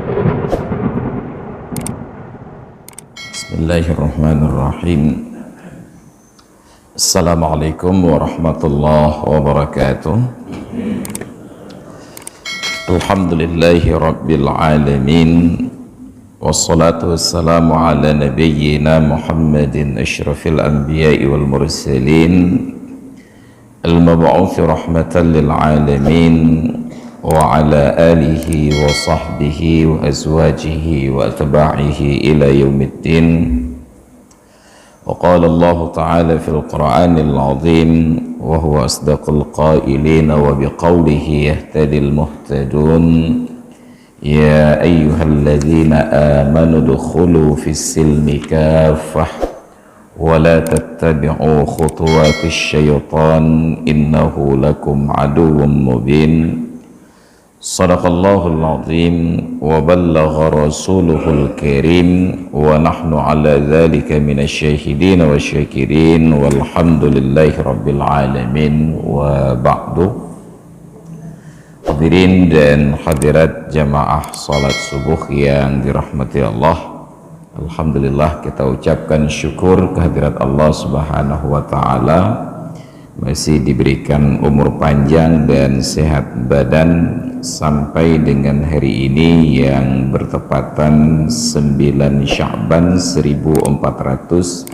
Bismillahirrahmanirrahim. Assalamualaikum warahmatullahi wabarakatuh. Alhamdulillahi rabbil alamin. Wassalatu wassalamu ala nabiyyina Muhammadin asyrafil anbiya'i wal mursalin, al-mab'uthi rahmatan lil alamin, wa ala alihi wa sahbihi wa azwajihi wa atba'ihi ila yaumiddin. Wa qala Allah ta'ala fil Qur'anil 'azim wa huwa asdaqul qailin wa biqaulihi yahtadil muhtadun. Ya ayyuhalladzina amanu dukhulu fis silmi kaffah wa la tattabi'u khutuwatis syaitan innahu lakum aduwwum mubin. Sadaqallahul azim wa ballagha rasuluhul karim wa nahnu ala dhalika minasyahidin wa syakirin walhamdulillahi rabbil alamin wa ba'du. Hadirin dan hadirat jamaah salat subuh yang dirahmati Allah, alhamdulillah kita ucapkan syukur kehadirat Allah subhanahu wa ta'ala, masih diberikan umur panjang dan sehat badan sampai dengan hari ini yang bertepatan 9 Sya'ban 1443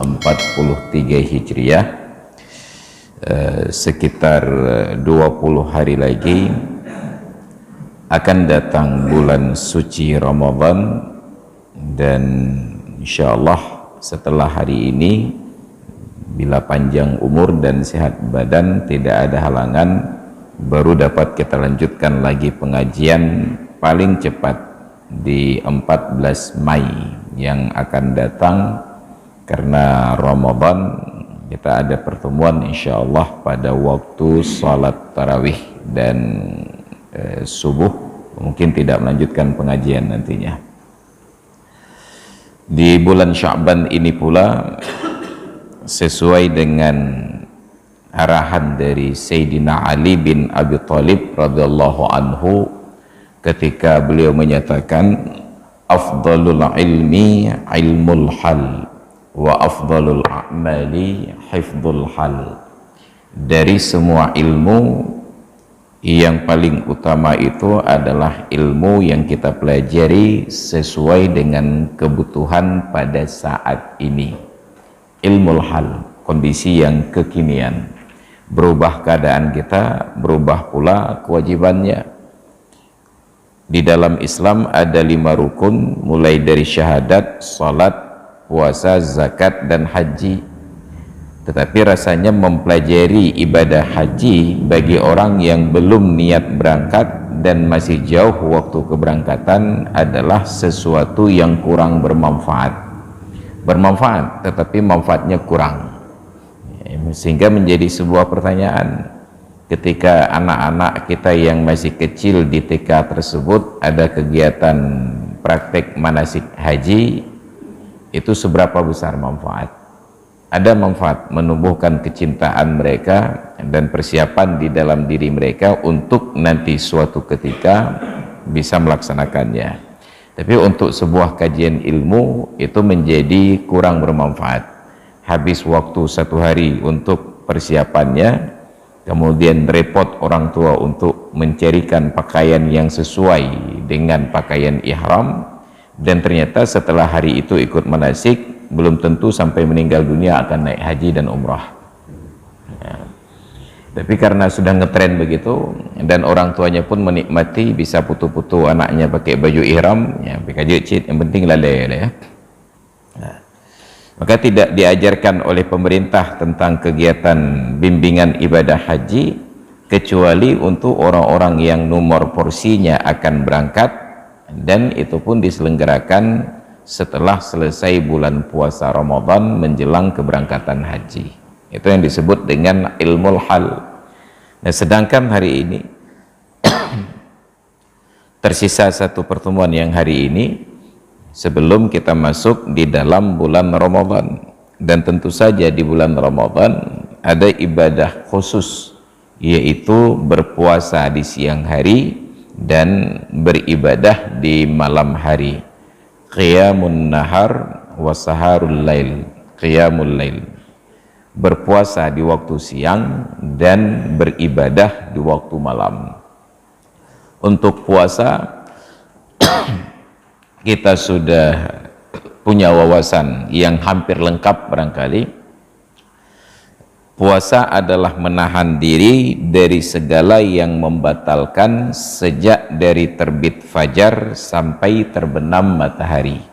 Hijriah. Sekitar 20 hari lagi akan datang bulan suci Ramadan, dan insyaallah setelah hari ini, bila panjang umur dan sehat badan, tidak ada halangan, baru dapat kita lanjutkan lagi pengajian paling cepat di 14 Mei yang akan datang, karena Ramadan kita ada pertemuan insyaallah pada waktu salat tarawih dan subuh, mungkin tidak melanjutkan pengajian nantinya. Di bulan Sya'ban ini pula, sesuai dengan arahan dari Sayyidina Ali bin Abi Thalib radhiyallahu anhu ketika beliau menyatakan afdalul ilmi ilmul hal wa afdalul a'mali hifdzul hal. Dari semua ilmu, yang paling utama itu adalah ilmu yang kita pelajari sesuai dengan kebutuhan pada saat ini. Ilmul hal, kondisi yang kekinian. Berubah keadaan kita, berubah pula kewajibannya. Di dalam Islam ada 5 rukun, mulai dari syahadat, salat, puasa, zakat, dan haji. Tetapi rasanya mempelajari ibadah haji bagi orang yang belum niat berangkat dan masih jauh waktu keberangkatan adalah sesuatu yang kurang bermanfaat. Bermanfaat, tetapi manfaatnya kurang. Sehingga menjadi sebuah pertanyaan, ketika anak-anak kita yang masih kecil di TK tersebut ada kegiatan praktek manasik haji, itu seberapa besar manfaat? Ada manfaat menumbuhkan kecintaan mereka dan persiapan di dalam diri mereka untuk nanti suatu ketika bisa melaksanakannya. Tapi untuk sebuah kajian ilmu itu menjadi kurang bermanfaat. Habis waktu 1 hari untuk persiapannya, kemudian repot orang tua untuk mencarikan pakaian yang sesuai dengan pakaian ihram, dan ternyata setelah hari itu ikut manasik, belum tentu sampai meninggal dunia akan naik haji dan umrah. Ya. Tapi karena sudah ngetren begitu, dan orang tuanya pun menikmati bisa putu-putu anaknya pakai baju ihram, ya cit, yang penting lalai ya. Nah, maka tidak diajarkan oleh pemerintah tentang kegiatan bimbingan ibadah haji kecuali untuk orang-orang yang nomor porsinya akan berangkat, dan itu pun diselenggarakan setelah selesai bulan puasa Ramadan menjelang keberangkatan haji. Itu yang disebut dengan ilmul hal. Nah, sedangkan hari ini tersisa 1 pertemuan yang hari ini sebelum kita masuk di dalam bulan Ramadan. Dan tentu saja di bulan Ramadan ada ibadah khusus, yaitu berpuasa di siang hari dan beribadah di malam hari. Qiyamun nahar wa saharul lail. Qiyamul lail, berpuasa di waktu siang dan beribadah di waktu malam. Untuk puasa kita sudah punya wawasan yang hampir lengkap barangkali. Puasa adalah menahan diri dari segala yang membatalkan sejak dari terbit fajar sampai terbenam matahari.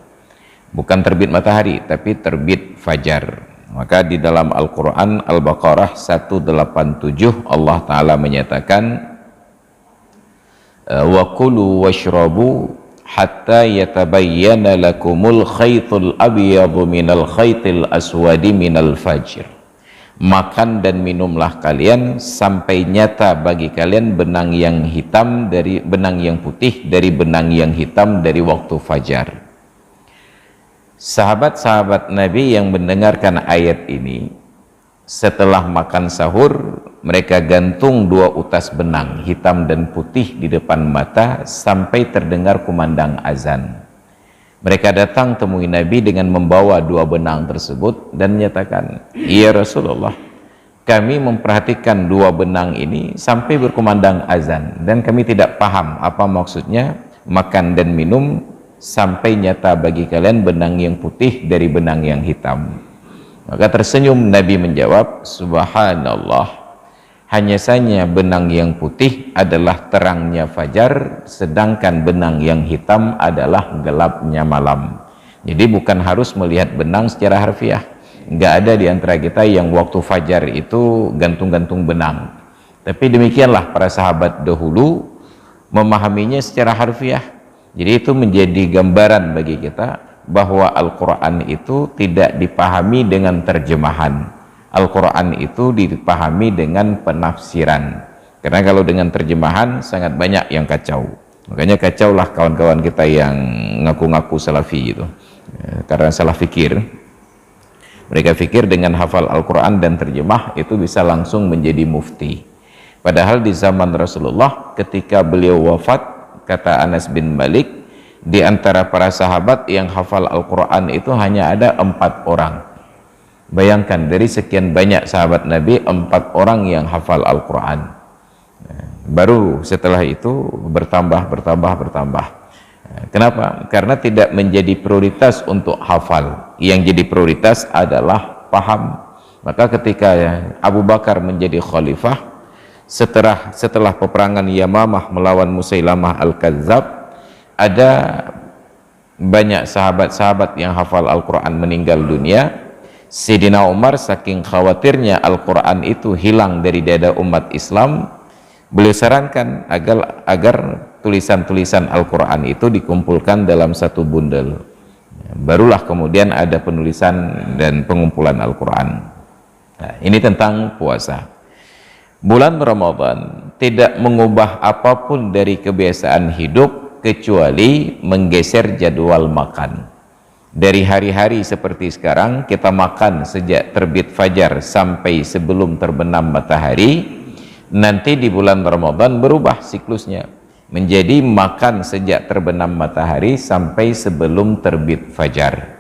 Bukan terbit matahari, tapi terbit fajar. Maka di dalam Al-Quran Al-Baqarah 187 Allah Ta'ala menyatakan, wa kulu washrabu hatta yatabayyana lakumul khaytul abyadu minal khaytil aswadi minal fajr. Makan dan minumlah kalian sampai nyata bagi kalian benang yang hitam dari benang yang putih dari benang yang hitam dari waktu fajar. Sahabat-sahabat Nabi yang mendengarkan ayat ini, setelah makan sahur mereka gantung 2 utas benang hitam dan putih di depan mata sampai terdengar kumandang azan. Mereka datang temui Nabi dengan membawa 2 benang tersebut dan menyatakan, "Ya Rasulullah, kami memperhatikan 2 benang ini sampai berkumandang azan dan kami tidak paham apa maksudnya makan dan minum sampai nyata bagi kalian benang yang putih dari benang yang hitam." Maka tersenyum Nabi menjawab, "Subhanallah, hanya saja benang yang putih adalah terangnya fajar, sedangkan benang yang hitam adalah gelapnya malam." Jadi bukan harus melihat benang secara harfiah. Nggak ada di antara kita yang waktu fajar itu gantung-gantung benang. Tapi demikianlah para sahabat dahulu memahaminya secara harfiah. Jadi itu menjadi gambaran bagi kita bahwa Al-Quran itu tidak dipahami dengan terjemahan. Al-Quran itu dipahami dengan penafsiran. Karena kalau dengan terjemahan sangat banyak yang kacau. Makanya kacaulah kawan-kawan kita yang ngaku-ngaku salafi gitu. Karena salah fikir. Mereka fikir dengan hafal Al-Quran dan terjemah itu bisa langsung menjadi mufti. Padahal di zaman Rasulullah ketika beliau wafat, kata Anas bin Malik, di antara para sahabat yang hafal Al-Quran itu hanya ada 4 orang. Bayangkan dari sekian banyak sahabat Nabi, 4 orang yang hafal Al-Quran. Baru setelah itu bertambah. Kenapa? Karena tidak menjadi prioritas untuk hafal. Yang jadi prioritas adalah paham. Maka ketika Abu Bakar menjadi khalifah, setelah peperangan Yamamah melawan Musailamah Al-Kadzab, ada banyak sahabat-sahabat yang hafal Al-Quran meninggal dunia. Sayyidina Umar saking khawatirnya Al-Quran itu hilang dari dada umat Islam, beliau sarankan agar tulisan-tulisan Al-Quran itu dikumpulkan dalam satu bundel. Barulah kemudian ada penulisan dan pengumpulan Al-Quran. Nah, ini tentang puasa. Bulan Ramadan tidak mengubah apapun dari kebiasaan hidup kecuali menggeser jadwal makan. Dari hari-hari seperti sekarang kita makan sejak terbit fajar sampai sebelum terbenam matahari. Nanti di bulan Ramadan berubah siklusnya menjadi makan sejak terbenam matahari sampai sebelum terbit fajar.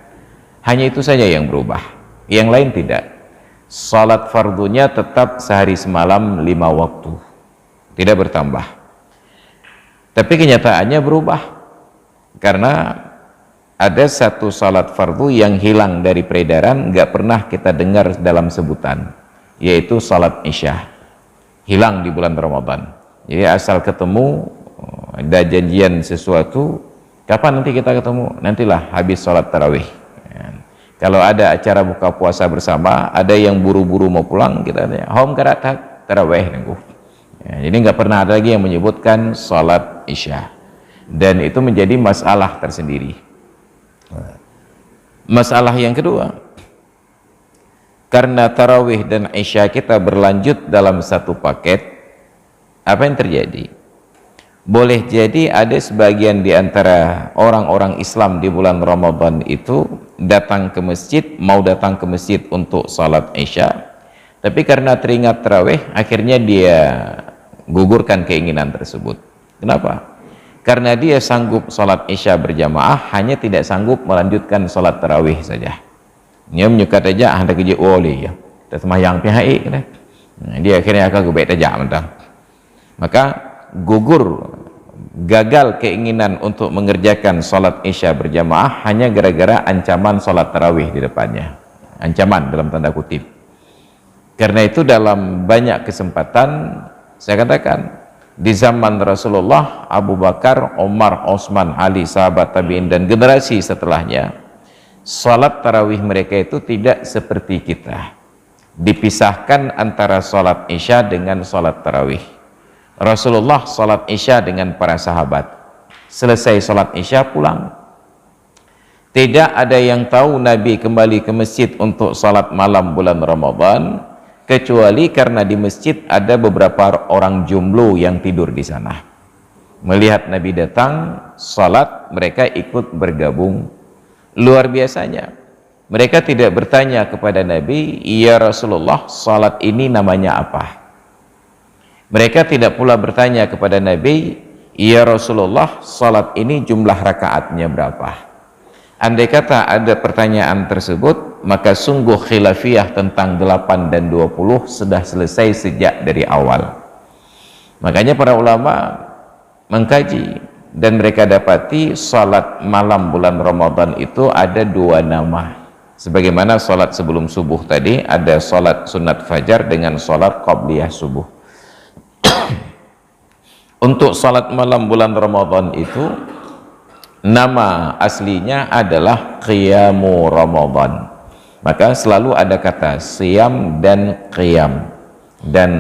Hanya itu saja yang berubah, yang lain tidak. Salat fardunya tetap sehari semalam 5 waktu, tidak bertambah. Tapi kenyataannya berubah karena ada satu salat fardu yang hilang dari peredaran, nggak pernah kita dengar dalam sebutan, yaitu salat isya. Hilang di bulan Ramadan. Jadi asal ketemu ada janjian sesuatu, kapan nanti kita ketemu? Nantilah habis salat tarawih. Kalau ada acara buka puasa bersama, ada yang buru-buru mau pulang, kita tanya, home karatak tarawih nunggu. Jadi nggak pernah ada lagi yang menyebutkan salat isya, dan itu menjadi masalah tersendiri. Masalah yang kedua, karena tarawih dan isya kita berlanjut dalam satu paket, apa yang terjadi? Boleh jadi ada sebagian di antara orang-orang Islam di bulan Ramadan itu datang ke masjid, mau datang ke masjid untuk salat isya, tapi karena teringat tarawih, akhirnya dia gugurkan keinginan tersebut. Kenapa? Karena dia sanggup sholat isya berjamaah, hanya tidak sanggup melanjutkan sholat tarawih saja. Dia menyukai aja ada kerja wali ya, terus yang pihak kan. Dia akhirnya akan gubek aja mentang. Maka gugur, gagal keinginan untuk mengerjakan sholat isya berjamaah hanya gara-gara ancaman sholat tarawih di depannya. Ancaman dalam tanda kutip. Karena itu dalam banyak kesempatan saya katakan, di zaman Rasulullah, Abu Bakar, Umar, Utsman, Ali, sahabat tabi'in dan generasi setelahnya, salat tarawih mereka itu tidak seperti kita. Dipisahkan antara salat isya dengan salat tarawih. Rasulullah salat isya dengan para sahabat. Selesai salat isya pulang. Tidak ada yang tahu Nabi kembali ke masjid untuk salat malam bulan Ramadan, kecuali karena di masjid ada beberapa orang jomblo yang tidur di sana. Melihat Nabi datang salat, mereka ikut bergabung. Luar biasanya, mereka tidak bertanya kepada Nabi, "Ya Rasulullah, salat ini namanya apa?" Mereka tidak pula bertanya kepada Nabi, "Ya Rasulullah, salat ini jumlah rakaatnya berapa?" Andai kata ada pertanyaan tersebut, maka sungguh khilafiyah tentang 8 dan 20 sudah selesai sejak dari awal. Makanya para ulama mengkaji dan mereka dapati salat malam bulan Ramadan itu ada 2 nama. Sebagaimana salat sebelum subuh tadi, ada salat sunat fajar dengan salat qabliyah subuh. Untuk salat malam bulan Ramadan itu nama aslinya adalah Qiyamu Ramadan. Maka selalu ada kata siyam dan qiyam. Dan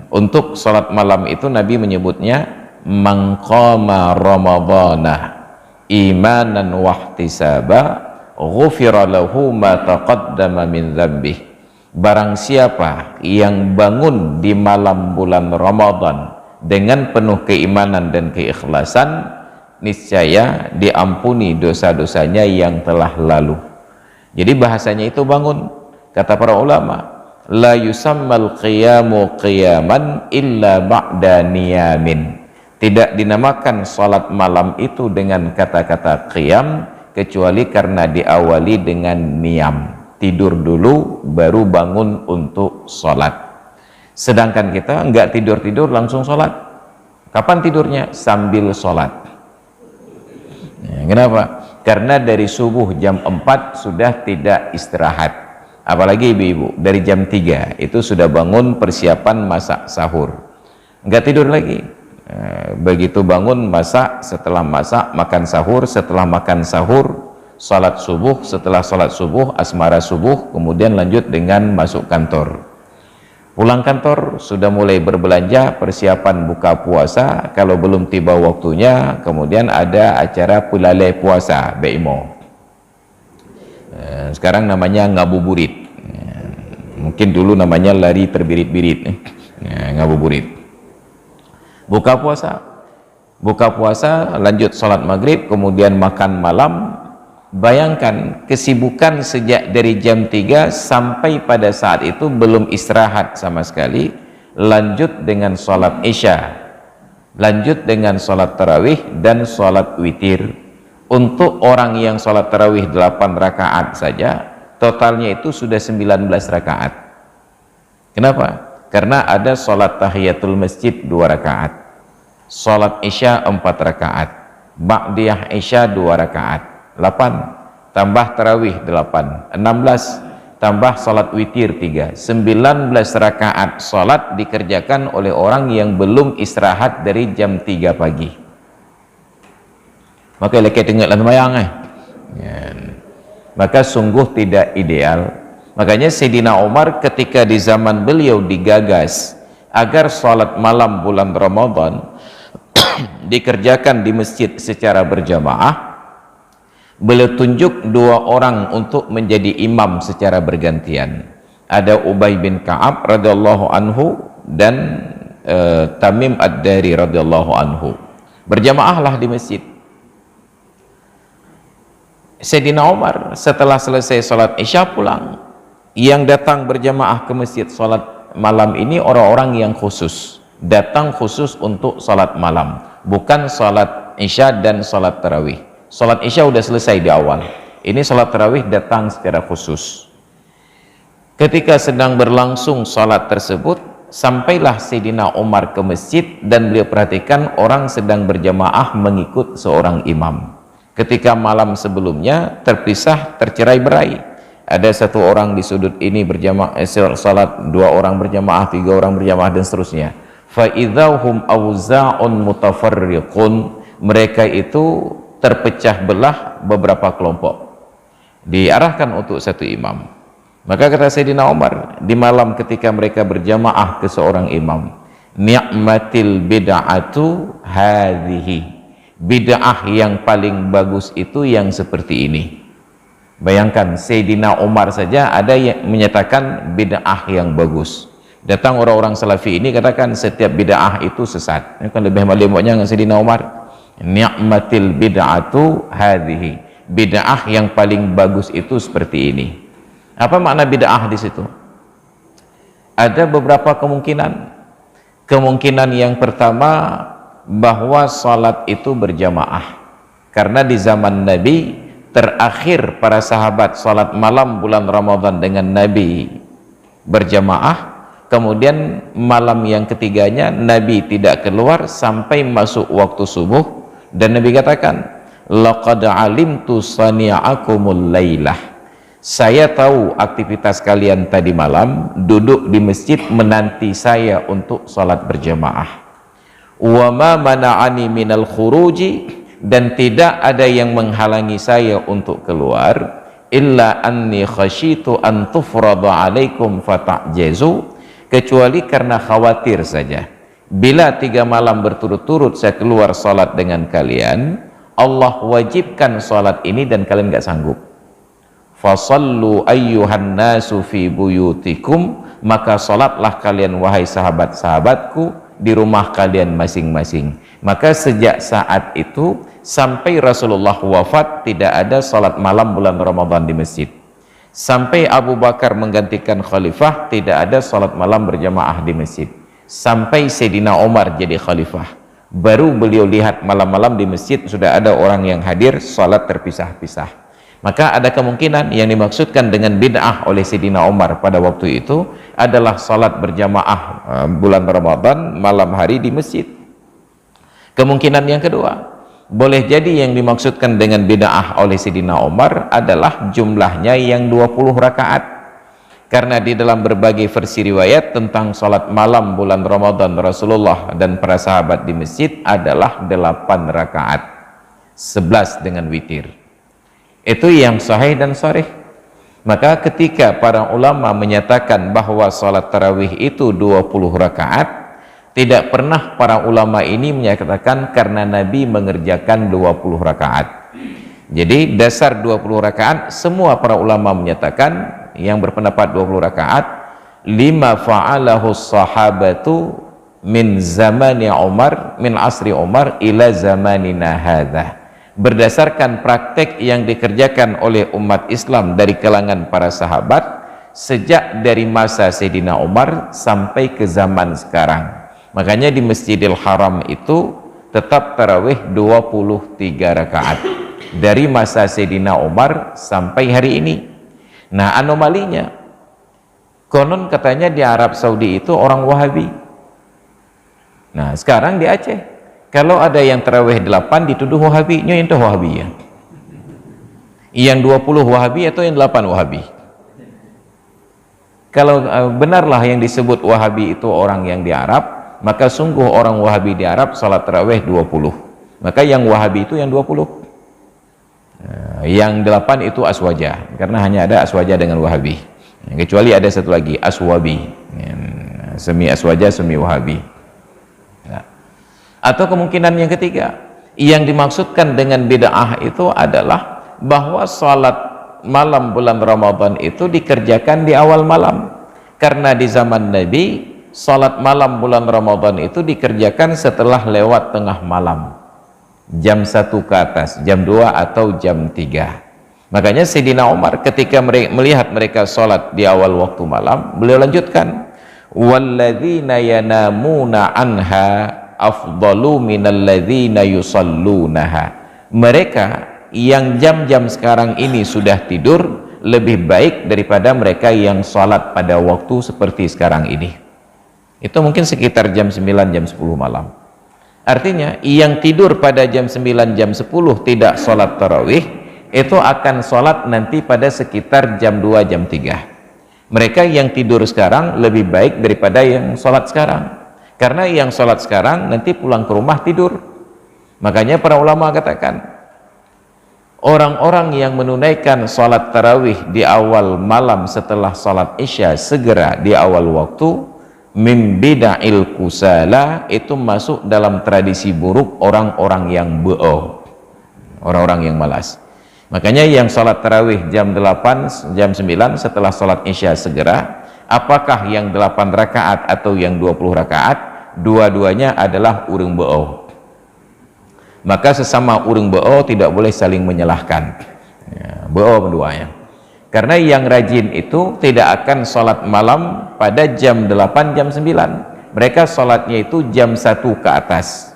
untuk salat malam itu Nabi menyebutnya man qama ramadhana imanan wahtisaba ghufira lahu ma taqaddama min dzambih. Barang siapa yang bangun di malam bulan Ramadan dengan penuh keimanan dan keikhlasan, niscaya diampuni dosa-dosanya yang telah lalu. Jadi bahasanya itu bangun. Kata para ulama, la yusammal qiyamu qiyaman illa ba'da niyamin. Tidak dinamakan salat malam itu dengan kata-kata qiyam kecuali karena diawali dengan niyam. Tidur dulu baru bangun untuk salat. Sedangkan kita enggak tidur-tidur langsung salat. Kapan tidurnya? Sambil salat. Kenapa? Karena dari subuh jam 4 sudah tidak istirahat. Apalagi ibu-ibu, dari jam 3 itu sudah bangun persiapan masak sahur. Enggak tidur lagi. Begitu bangun masak, setelah masak makan sahur, setelah makan sahur salat subuh, setelah salat subuh asmara subuh, kemudian lanjut dengan masuk kantor. Pulang kantor sudah mulai berbelanja, persiapan buka puasa. Kalau belum tiba waktunya, kemudian ada acara pulalai puasa BIMO. Sekarang namanya ngabuburit. Mungkin dulu namanya lari terbirit-birit. Ngabuburit. Buka puasa, lanjut sholat maghrib, kemudian makan malam. Bayangkan kesibukan sejak dari jam 3 sampai pada saat itu belum istirahat sama sekali, lanjut dengan sholat isya, lanjut dengan sholat tarawih dan sholat witir. Untuk orang yang sholat tarawih 8 rakaat saja, totalnya itu sudah 19 rakaat. Kenapa? Karena ada sholat tahiyatul masjid 2 rakaat, sholat isya 4 rakaat, ba'diyah isya 2 rakaat, 8 tambah tarawih 8, 16 tambah salat witir 3, 19 rakaat salat dikerjakan oleh orang yang belum istirahat dari jam 3 pagi. Maka leket tengok lah sembahyang maka sungguh tidak ideal. Makanya Sayyidina Umar ketika di zaman beliau digagas agar salat malam bulan Ramadan dikerjakan di masjid secara berjamaah, beliau tunjuk 2 orang untuk menjadi imam secara bergantian. Ada Ubay bin Ka'ab radhiyallahu anhu dan Tamim Ad-Dari radhiyallahu anhu. Berjamaahlah di masjid. Sayyidina Umar setelah selesai salat isya pulang. Yang datang berjamaah ke masjid salat malam ini orang-orang yang khusus, datang khusus untuk salat malam. bukan salat isya dan salat tarawih. Salat isya udah selesai di awal, ini salat tarawih datang secara khusus. Ketika sedang berlangsung salat tersebut, sampailah Sayyidina Umar ke masjid dan beliau perhatikan orang sedang berjamaah mengikut seorang imam. Ketika malam sebelumnya terpisah, tercerai-berai. Ada satu orang di sudut ini berjamaah salat, dua orang berjamaah, tiga orang berjamaah, dan seterusnya. Fa idzahum auza'un mutafarriqun, mereka itu terpecah belah beberapa kelompok, diarahkan untuk satu imam. Maka kata Sayyidina Umar, di malam ketika mereka berjamaah ke seorang imam, ni'matil bid'atu hadhihi, bid'ah yang paling bagus itu yang seperti ini. Bayangkan, Sayyidina Umar saja ada yang menyatakan bid'ah yang bagus. Datang orang-orang salafi ini katakan setiap bid'ah itu sesat. Ini kan lebih malimuknya dengan Sayyidina Umar. Ni'matil bid'atu hadhihi, bid'ah yang paling bagus itu seperti ini. Apa makna bid'ah di situ? Ada beberapa kemungkinan. Kemungkinan yang pertama, bahwa salat itu berjamaah. Karena di zaman Nabi terakhir para sahabat salat malam bulan Ramadan dengan Nabi berjamaah, kemudian malam yang ketiganya Nabi tidak keluar sampai masuk waktu subuh, dan Nabi katakan, laqad alimtu sani'akumul lailah, saya tahu aktivitas kalian tadi malam, duduk di masjid menanti saya untuk salat berjamaah. Wa ma mana'ani minal khuruji, dan tidak ada yang menghalangi saya untuk keluar, illa anni khasyitu an tufrada alaikum fata'jazu, kecuali karena khawatir saja bila 3 malam berturut-turut saya keluar salat dengan kalian, Allah wajibkan salat ini dan kalian gak sanggup. Fasallu ayyuhan nasu fi buyutikum, maka salatlah kalian wahai sahabat-sahabatku di rumah kalian masing-masing. Maka sejak saat itu sampai Rasulullah wafat tidak ada salat malam bulan Ramadan di masjid. Sampai Abu Bakar menggantikan khalifah tidak ada salat malam berjamaah di masjid. Sampai Sayyidina Umar jadi khalifah, baru beliau lihat malam-malam di masjid sudah ada orang yang hadir salat terpisah-pisah. Maka ada kemungkinan yang dimaksudkan dengan bid'ah oleh Sayyidina Umar pada waktu itu adalah salat berjamaah bulan Ramadan malam hari di masjid. Kemungkinan yang kedua, boleh jadi yang dimaksudkan dengan bid'ah oleh Sayyidina Umar adalah jumlahnya yang 20 rakaat. Karena di dalam berbagai versi riwayat tentang salat malam bulan Ramadan Rasulullah dan para sahabat di masjid adalah 8 rakaat, 11 dengan witir. Itu yang sahih dan sharih. Maka ketika para ulama menyatakan bahwa salat tarawih itu 20 rakaat, tidak pernah para ulama ini menyatakan karena Nabi mengerjakan 20 rakaat. Jadi dasar 20 rakaat, semua para ulama menyatakan, yang berpendapat 20 rakaat, lima fa'alahu sahabatu min zamani Umar, min asri Umar ila zamanina hadha, berdasarkan praktek yang dikerjakan oleh umat Islam dari kalangan para sahabat sejak dari masa Sayyidina Umar sampai ke zaman sekarang. Makanya di Masjidil Haram itu tetap tarawih 23 rakaat dari masa Sayyidina Umar sampai hari ini. Nah, anomalinya, konon katanya di Arab Saudi itu orang Wahabi. Nah, sekarang di Aceh, kalau ada yang tarawih 8 dituduh Wahabi, itu Wahabi ya. Yang 20 Wahabi atau yang 8 Wahabi? Kalau benarlah yang disebut Wahabi itu orang yang di Arab, maka sungguh orang Wahabi di Arab salat tarawih 20. Maka yang Wahabi itu yang 20. Yang 8 itu Aswaja, karena hanya ada Aswaja dengan Wahabi. Kecuali ada satu lagi Aswabi, semi Aswaja, semi Wahabi. Atau kemungkinan yang ketiga, yang dimaksudkan dengan bid'ah itu adalah bahwa salat malam bulan Ramadan itu dikerjakan di awal malam. Karena di zaman Nabi salat malam bulan Ramadan itu dikerjakan setelah lewat tengah malam, jam 1 ke atas, jam 2 atau jam 3. Makanya Sayyidina Umar ketika melihat mereka salat di awal waktu malam, beliau lanjutkan, walladzina yanamuna anha afdalu minal ladzina yusallunaha. Mereka yang jam-jam sekarang ini sudah tidur lebih baik daripada mereka yang salat pada waktu seperti sekarang ini. Itu mungkin sekitar jam 9, jam 10 malam. Artinya yang tidur pada jam 9, jam 10 tidak salat tarawih, itu akan salat nanti pada sekitar jam 2, jam 3. Mereka yang tidur sekarang lebih baik daripada yang salat sekarang, karena yang salat sekarang nanti pulang ke rumah tidur. Makanya para ulama katakan, orang-orang yang menunaikan salat tarawih di awal malam setelah salat isya segera di awal waktu, min bida'il kusala, itu masuk dalam tradisi buruk orang-orang yang be'o, orang-orang yang malas. Makanya yang salat tarawih jam 8, jam 9 setelah salat isya segera, apakah yang 8 rakaat atau yang 20 rakaat, dua-duanya adalah urang be'o. Maka sesama urang be'o tidak boleh saling menyalahkan, ya, be'o keduanya. Karena yang rajin itu tidak akan sholat malam pada jam 8, jam 9. Mereka sholatnya itu jam 1 ke atas.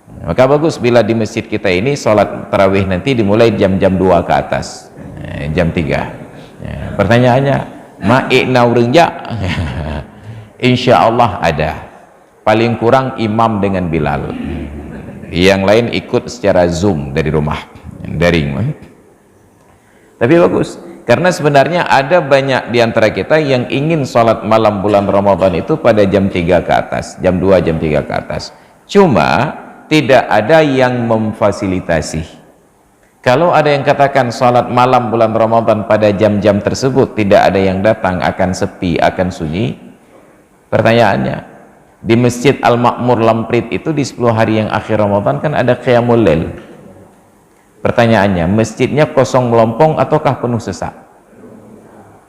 Maka bagus bila di masjid kita ini sholat tarawih nanti dimulai jam-jam 2 ke atas, jam 3. Pertanyaannya, ma'ikna urengja? Insya Allah ada. Paling kurang imam dengan Bilal. Yang lain ikut secara Zoom dari rumah, daring. Tapi bagus. Karena sebenarnya ada banyak di antara kita yang ingin sholat malam bulan Ramadan itu pada jam 3 ke atas, jam 2, jam 3 ke atas. Cuma tidak ada yang memfasilitasi. Kalau ada yang katakan sholat malam bulan Ramadan pada jam-jam tersebut tidak ada yang datang, akan sepi, akan sunyi. Pertanyaannya, di Masjid Al-Makmur Lamprit itu di 10 hari yang akhir Ramadan kan ada Qiyamul Lail. Pertanyaannya, masjidnya kosong melompong ataukah penuh sesak?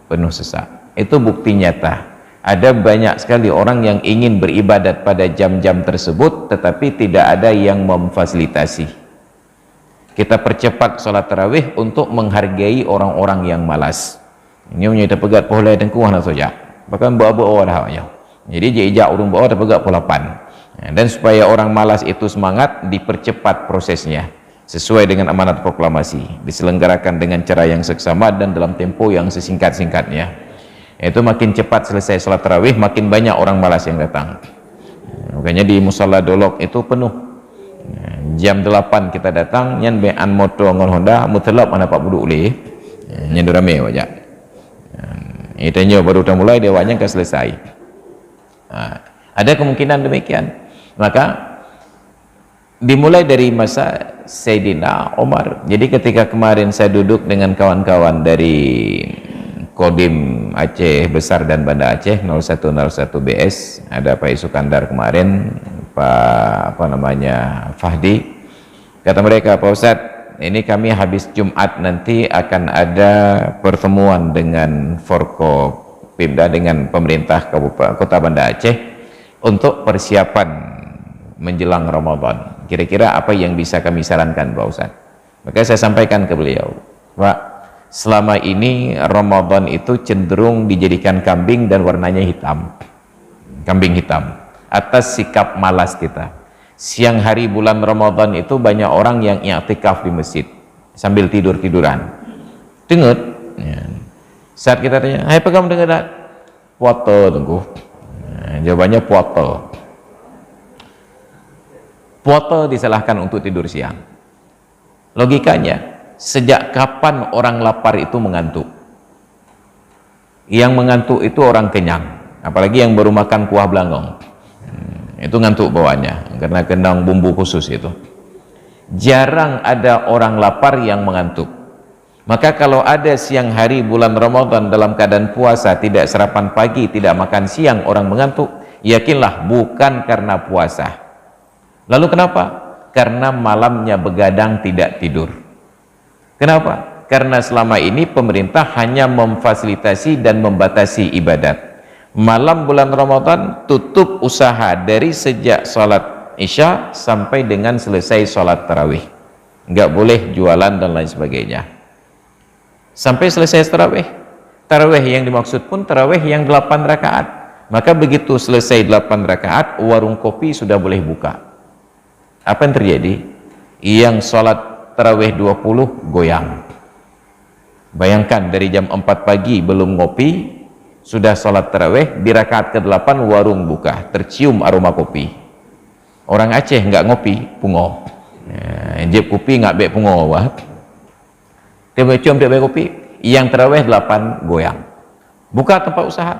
Penuh sesak. Itu bukti nyata. Ada banyak sekali orang yang ingin beribadat pada jam-jam tersebut, tetapi tidak ada yang memfasilitasi. Kita percepat sholat tarawih untuk menghargai orang-orang yang malas. Ini punya pegat pola dan kuah nak saja. Bahkan bawa-bawa dah. Jadi jejak urung bawa terpegat pola pan. Dan supaya orang malas itu semangat, dipercepat prosesnya. Sesuai dengan amanat proklamasi, diselenggarakan dengan cara yang seksama dan dalam tempo yang sesingkat-singkatnya. Itu makin cepat selesai sholat tarawih, makin banyak orang malas yang datang. Makanya di Musalla Dolok itu penuh. Jam 8 kita datang, nyan be'an motor ngon Honda, mutelap mana Pak Buduk leh, nyan rame wajak. Itanya baru dah mulai, dewanya kan selesai. Ada kemungkinan demikian. Maka dimulai dari masa Sayyidina Umar. Jadi ketika kemarin saya duduk dengan kawan-kawan dari Kodim Aceh Besar dan Banda Aceh 0101 BS, ada Pak Isukandar kemarin, Pak Fahdi, kata mereka, Pak Ustadz, ini kami habis Jumat nanti akan ada pertemuan dengan Forkopimda, dengan pemerintah Kabupaten Kota Banda Aceh untuk persiapan menjelang Ramadan. Kira-kira apa yang bisa kami sarankan Pak Ustaz? Maka saya sampaikan ke beliau, Pak, selama ini Ramadan itu cenderung dijadikan kambing dan warnanya hitam, kambing hitam, atas sikap malas kita. Siang hari bulan Ramadan itu banyak orang yang i'tikaf di masjid sambil tidur-tiduran. Dengar? Ya. Saat kita tanya, hai pegang dengar tak? Puasa tunggu. Jawabannya puasa. Puasa disalahkan untuk tidur siang. Logikanya, sejak kapan orang lapar itu mengantuk? Yang mengantuk itu orang kenyang, apalagi yang baru makan kuah belangong. Itu ngantuk bawaannya, karena kendang bumbu khusus itu. Jarang ada orang lapar yang mengantuk. Maka kalau ada siang hari bulan Ramadan dalam keadaan puasa, tidak sarapan pagi, tidak makan siang, orang mengantuk, yakinlah bukan karena puasa. Lalu kenapa? Karena malamnya begadang tidak tidur. Kenapa? Karena selama ini pemerintah hanya memfasilitasi dan membatasi ibadat. Malam bulan Ramadan tutup usaha dari sejak sholat Isya sampai dengan selesai sholat tarawih. Nggak boleh jualan dan lain sebagainya. Sampai selesai tarawih. Tarawih yang dimaksud pun tarawih yang 8 rakaat. Maka begitu selesai 8 rakaat, warung kopi sudah boleh buka. Apa yang terjadi? Yang sholat tarawih 20 goyang. Bayangkan dari jam 4 pagi belum ngopi, sudah sholat tarawih, di rakaat ke-8 warung buka, tercium aroma kopi. Orang Aceh nggak ngopi, pungo. Jeb kopi nggak bek pungo. Tiba cium dia kopi, yang tarawih 8 goyang. Buka tempat usaha.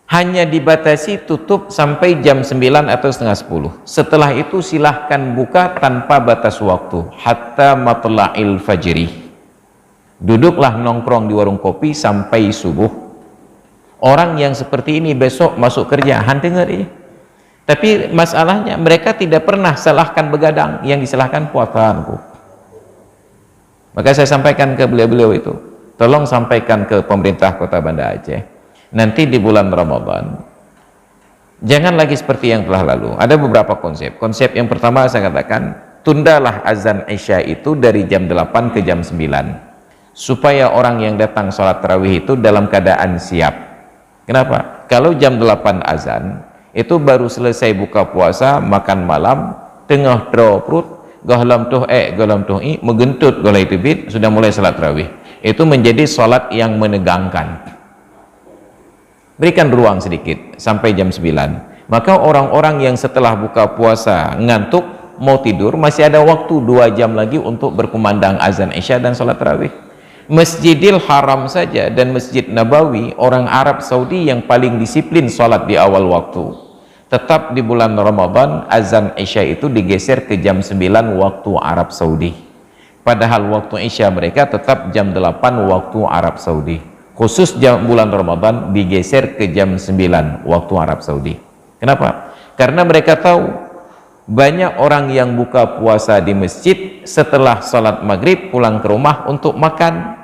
Hanya dibatasi tutup sampai jam 9 atau setengah 10. Setelah itu silahkan buka tanpa batas waktu. Hatta matla'il fajri. Duduklah nongkrong di warung kopi sampai subuh. Orang yang seperti ini besok masuk kerja, dengar ya. Tapi masalahnya mereka tidak pernah salahkan begadang, yang disalahkan puasaan. Maka saya sampaikan ke beliau-beliau itu, tolong sampaikan ke pemerintah Kota Banda Aceh, nanti di bulan Ramadan jangan lagi seperti yang telah lalu. Ada beberapa konsep. Konsep yang pertama saya katakan, tundalah azan Isya itu dari jam 8 ke jam 9, supaya orang yang datang sholat tarawih itu dalam keadaan siap. Kenapa? Kalau jam 8 azan itu baru selesai buka puasa, makan malam, tengah draw perut, galam tuh megentut golai tibit, sudah mulai salat tarawih. Itu menjadi salat yang menegangkan. Berikan ruang sedikit sampai jam 9. Maka orang-orang yang setelah buka puasa ngantuk mau tidur, masih ada waktu 2 jam lagi untuk berkumandang azan Isya dan salat tarawih. Masjidil Haram saja dan Masjid Nabawi, orang Arab Saudi yang paling disiplin salat di awal waktu. Tetap di bulan Ramadan azan Isya itu digeser ke jam 9 waktu Arab Saudi, padahal waktu Isya mereka tetap jam 8 waktu Arab Saudi. Khusus bulan Ramadan digeser ke jam 9 waktu Arab Saudi. Kenapa? Karena mereka tahu banyak orang yang buka puasa di masjid setelah sholat maghrib pulang ke rumah untuk makan.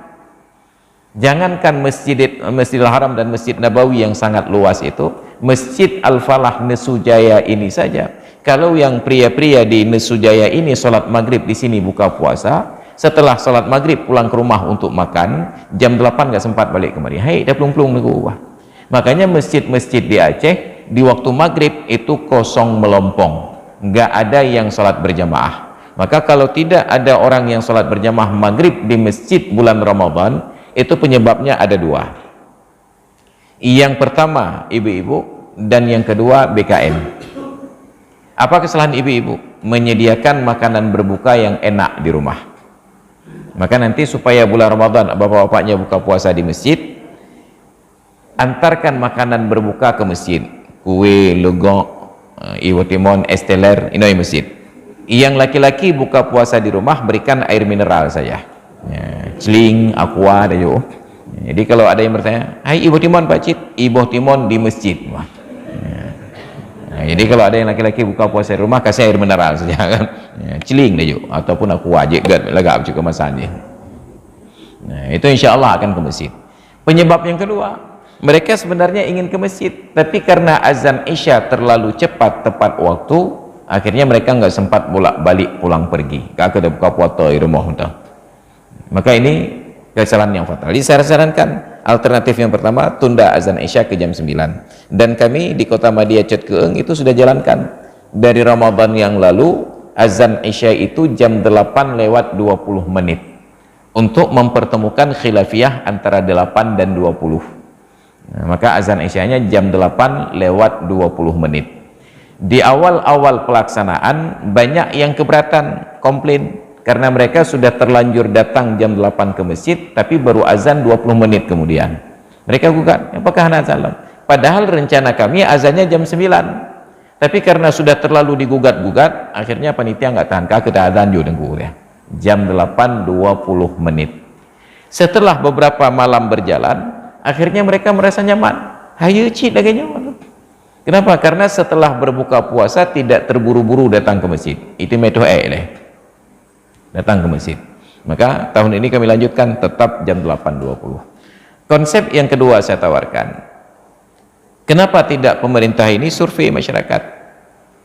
Jangankan Masjidil Haram dan Masjid Nabawi yang sangat luas itu, Masjid Al-Falah Nesujaya ini saja, kalau yang pria-pria di Nesujaya ini sholat maghrib di sini buka puasa, setelah sholat maghrib pulang ke rumah untuk makan, jam 8 nggak sempat balik kemari, dah plung-plung nego. Makanya masjid-masjid di Aceh di waktu maghrib itu kosong melompong, nggak ada yang sholat berjamaah. Maka kalau tidak ada orang yang sholat berjamaah maghrib di masjid bulan Ramadan, itu penyebabnya ada 2. Yang pertama ibu-ibu, dan yang kedua BKM. Apa kesalahan ibu-ibu? Menyediakan makanan berbuka yang enak di rumah. Maka nanti supaya bulan Ramadan bapak-bapaknya buka puasa di masjid, antarkan makanan berbuka ke masjid, kue, legok, iwo timon, esteler, ini masjid. Yang laki-laki buka puasa di rumah, berikan air mineral saja, celing, aqua, ada juga. Jadi kalau ada yang bertanya, hai ibu timon Pak Cid, ibu timon di masjid. Jadi kalau ada yang laki-laki buka puasa di rumah, kasih air mineral saja kan, celing deh juga, ataupun aqua aja, lagak juga masanya. Nah, itu insya Allah akan ke masjid. Penyebab yang kedua, mereka sebenarnya ingin ke masjid, tapi karena azan Isya terlalu cepat tepat waktu, akhirnya mereka nggak sempat bolak-balik pulang pergi. Kakak udah buka puasa di rumah entah. Maka ini kesalahan yang fatal. Jadi saya sarankan alternatif yang pertama, tunda azan Isya ke jam 9. Dan kami di Kota Madia Cet Keeng itu sudah jalankan dari Ramadan yang lalu, azan Isya itu jam 8 lewat 20 menit untuk mempertemukan khilafiyah antara 8 dan 20. Nah, maka azan Isyanya jam 8 lewat 20 menit. Di awal-awal pelaksanaan banyak yang keberatan, komplain, karena mereka sudah terlanjur datang jam 8 ke masjid, tapi baru azan 20 menit kemudian. Mereka gugat, apakah anak salam? Padahal rencana kami azannya jam 9. Tapi karena sudah terlalu digugat-gugat, akhirnya panitia nggak tahan, kakek azan juga ya. Jam 8 20 menit. Setelah beberapa malam berjalan, akhirnya mereka merasa nyaman. Hayu cik lagi nyaman. Kenapa? Karena setelah berbuka puasa tidak terburu-buru datang ke masjid. Itu metode datang ke masjid. Maka tahun ini kami lanjutkan tetap jam 8.20. Konsep yang kedua saya tawarkan, kenapa tidak pemerintah ini survei masyarakat?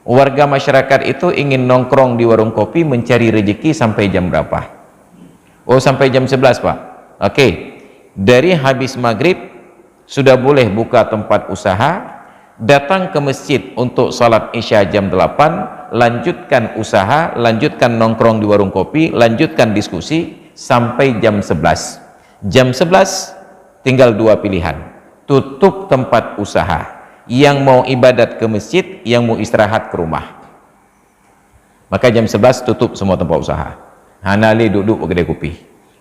Warga masyarakat itu ingin nongkrong di warung kopi mencari rezeki sampai jam berapa? Oh, sampai jam 11 Pak. Oke, dari habis maghrib sudah boleh buka tempat usaha, datang ke masjid untuk salat Isya jam 8, lanjutkan usaha, lanjutkan nongkrong di warung kopi, lanjutkan diskusi sampai jam 11. Jam 11 tinggal dua pilihan, tutup tempat usaha, yang mau ibadat ke masjid, yang mau istirahat ke rumah. Maka jam 11 tutup semua tempat usaha, hanali duduk kedai kopi.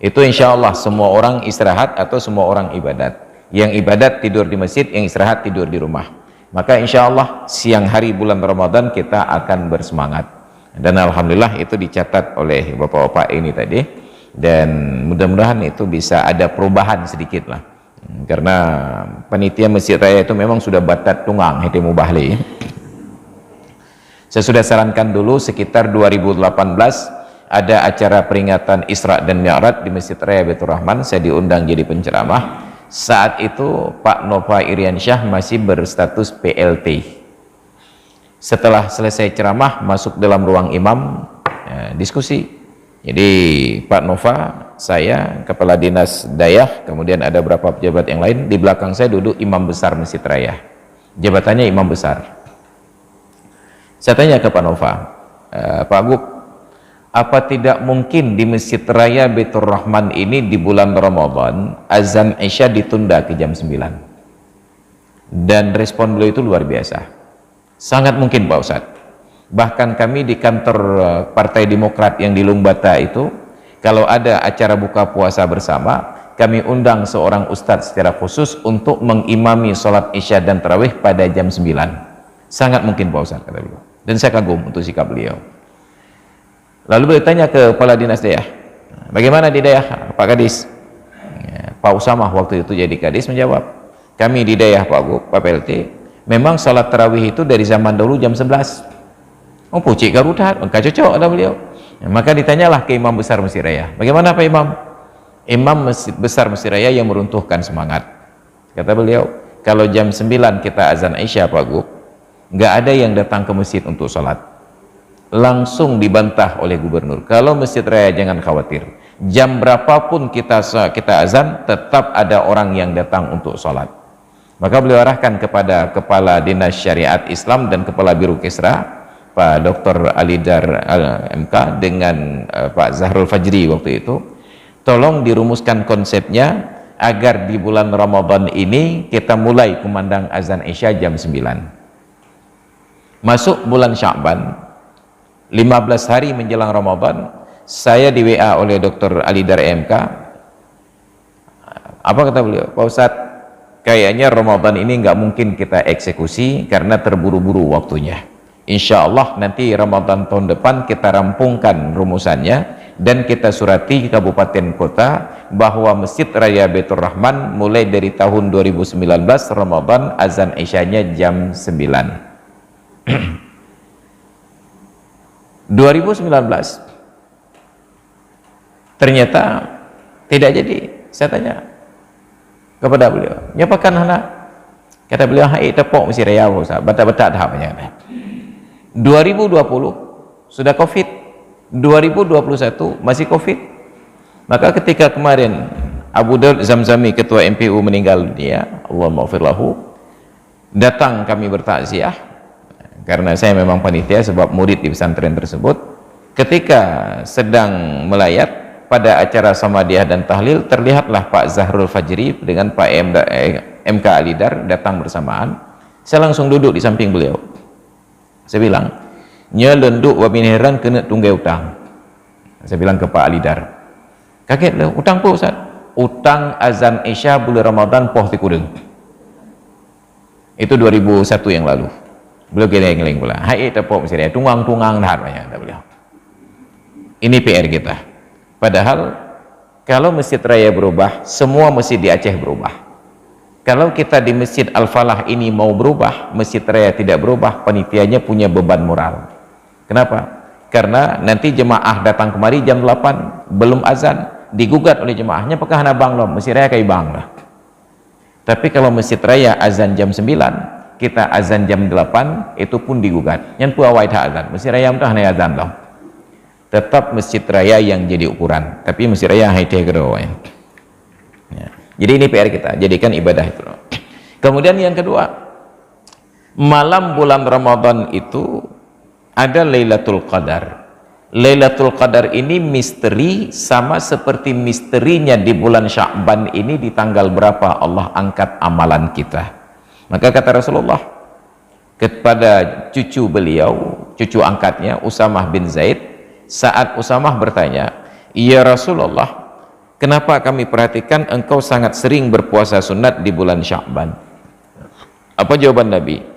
Itu insya Allah semua orang istirahat atau semua orang ibadat. Yang ibadat tidur di masjid, yang istirahat tidur di rumah. Maka insya Allah siang hari bulan Ramadan kita akan bersemangat. Dan alhamdulillah itu dicatat oleh bapak-bapak ini tadi, dan mudah-mudahan itu bisa ada perubahan sedikit lah. Karena panitia Masjid Raya itu memang sudah batat tunggang hati mubahli. Saya sudah sarankan dulu sekitar 2018 ada acara peringatan Isra dan Mi'raj di Masjid Raya Baitur Rahman, saya diundang jadi penceramah. Saat itu Pak Nova Iriansyah masih berstatus PLT. Setelah selesai ceramah masuk dalam ruang imam, diskusi. Jadi Pak Nova, saya, Kepala Dinas Dayah, kemudian ada beberapa pejabat yang lain, di belakang saya duduk Imam Besar Masjid Raya, jabatannya Imam Besar. Saya tanya ke Pak Nova, Pak Gub, apa tidak mungkin di Masjid Raya Baitur Rahman ini di bulan Ramadan azan Isya ditunda ke jam 9? Dan respon beliau itu luar biasa, sangat mungkin Pak Ustadz. Bahkan kami di kantor Partai Demokrat yang di Lungbata itu, kalau ada acara buka puasa bersama, kami undang seorang ustadz secara khusus untuk mengimami sholat Isya dan Tarawih pada jam 9. Sangat mungkin Pak Ustadz, kata beliau. Dan saya kagum untuk sikap beliau. Lalu beliau tanya ke Kepala Dinas Dayah, bagaimana di Dayah Pak Kadis? Pak Usamah waktu itu jadi Kadis menjawab, kami di Dayah Pak Gub, Pak PLT, memang sholat Tarawih itu dari zaman dulu jam 11. Oh pucik garudat, enggak cocok, ada beliau. Maka ditanyalah ke Imam Besar Masjid Raya, bagaimana Pak Imam? Imam Besar Masjid Raya yang meruntuhkan semangat. Kata beliau, kalau jam 9 kita azan Isya Pak Gub, enggak ada yang datang ke masjid untuk sholat. Langsung dibantah oleh gubernur, kalau Masjid Raya jangan khawatir, jam berapapun kita azan, tetap ada orang yang datang untuk sholat. Maka beliau arahkan kepada Kepala Dinas Syariat Islam dan Kepala Biro Kesra, Pak Dr. Alidar MK dengan Pak Zahrul Fajri waktu itu, tolong dirumuskan konsepnya agar di bulan Ramadan ini kita mulai kumandang azan Isya jam 9. Masuk bulan Sya'ban, 15 hari menjelang Ramadan, saya di WA oleh Dr. Alidar MK. Apa kata beliau? Pak Ustadz, kayaknya Ramadan ini nggak mungkin kita eksekusi karena terburu-buru waktunya. Insya Allah nanti Ramadan tahun depan kita rampungkan rumusannya dan kita surati kabupaten kota bahwa Masjid Raya Baitur Rahman mulai dari tahun 2019 Ramadan azan Isyanya jam 9. 2019 ternyata tidak jadi. Saya tanya kepada beliau, nyapakan anak? Kata beliau, hai tepuk Masjid Raya Ustaz, batak-batak dah banyak. 2020 sudah Covid, 2021 masih Covid. Maka ketika kemarin Abu Daud Zamzami, ketua MPU meninggal dunia, Allah maghfir lahu, datang kami bertakziah karena saya memang panitia sebab murid di pesantren tersebut. Ketika sedang melayat pada acara Samadiyah dan Tahlil, terlihatlah Pak Zahrul Fajri dengan Pak MK Alidar datang bersamaan. Saya langsung duduk di samping beliau. Saya bilang, nyelenduk wabiniran kena tunggai utang. Saya bilang ke Pak Alidar, kaget lah, utang apa Ustaz? Utang azan Isya bulan Ramadan poh tikudeng. Itu 2001 yang lalu. Beliau geleng-geleng pula, hai tepuk Masjid Raya, tungang-tungang dah banyak, kata beliau. Ini PR kita. Padahal kalau Masjid Raya berubah, semua masjid di Aceh berubah. Kalau kita di Masjid Al-Falah ini mau berubah, Masjid Raya tidak berubah, panitianya punya beban moral. Kenapa? Karena nanti jemaah datang kemari jam 8, belum azan, digugat oleh jemaahnya, apakah hana bang loh, Masjid Raya kayak bang lah. Tapi kalau Masjid Raya azan jam 9, kita azan jam 8, itu pun digugat. Yang pun awal azan, Masjid Raya mudah hana azan loh. Tetap Masjid Raya yang jadi ukuran, tapi Masjid Raya high-tech ya. Jadi ini PR kita, jadikan ibadah itu. Kemudian yang kedua, malam bulan Ramadan itu ada Lailatul Qadar. Lailatul Qadar ini misteri, sama seperti misterinya di bulan Sya'ban ini di tanggal berapa Allah angkat amalan kita. Maka kata Rasulullah kepada cucu beliau, cucu angkatnya Usamah bin Zaid, saat Usamah bertanya, "Ya Rasulullah, kenapa kami perhatikan engkau sangat sering berpuasa sunat di bulan Sya'ban?" Apa jawaban Nabi?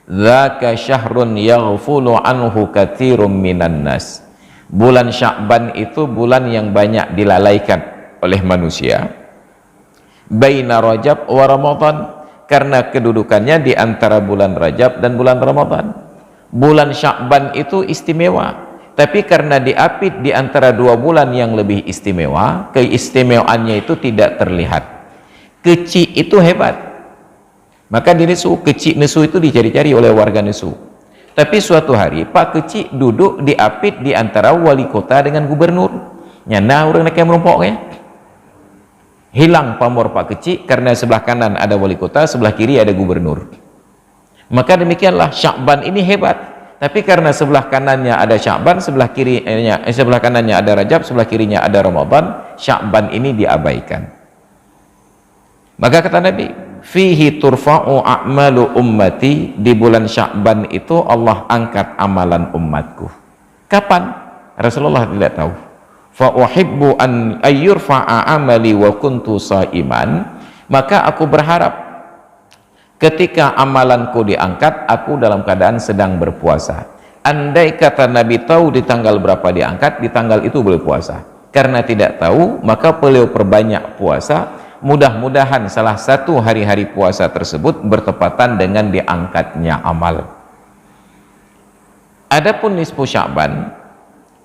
"Dzaka syahrun yaghfulu anhu katsirum minan nas." Bulan Sya'ban itu bulan yang banyak dilalaikan oleh manusia. Baina Rajab wa Ramadan, karena kedudukannya di antara bulan Rajab dan bulan Ramadan. Bulan Sya'ban itu istimewa, tapi karena diapit di antara dua bulan yang lebih istimewa, keistimewaannya itu tidak terlihat. Kecil itu hebat. Maka di Nesu, kecil Nesu itu dicari-cari oleh warga Nesu. Tapi suatu hari Pak Kecil duduk diapit di antara wali kota dengan gubernur. Nyana orang nak merompok ya. Hilang pamor Pak Kecil karena sebelah kanan ada wali kota, sebelah kiri ada gubernur. Maka demikianlah Sya'ban ini hebat. Tapi karena sebelah kanannya ada Sya'ban, sebelah kanannya ada Rajab, sebelah kirinya ada Ramadan, Sya'ban ini diabaikan. Maka kata Nabi, fihi turfa'u a'malu ummati, di bulan Sya'ban itu Allah angkat amalan umatku. Kapan? Rasulullah tidak tahu. Fa uhibbu an ayyurfa'a amali wa kuntu sha'iman, maka aku berharap ketika amalanku diangkat, aku dalam keadaan sedang berpuasa. Andai kata Nabi tahu di tanggal berapa diangkat, di tanggal itu boleh puasa. Karena tidak tahu, maka beliau perbanyak puasa. Mudah-mudahan salah satu hari-hari puasa tersebut bertepatan dengan diangkatnya amal. Adapun nisfu Sya'ban,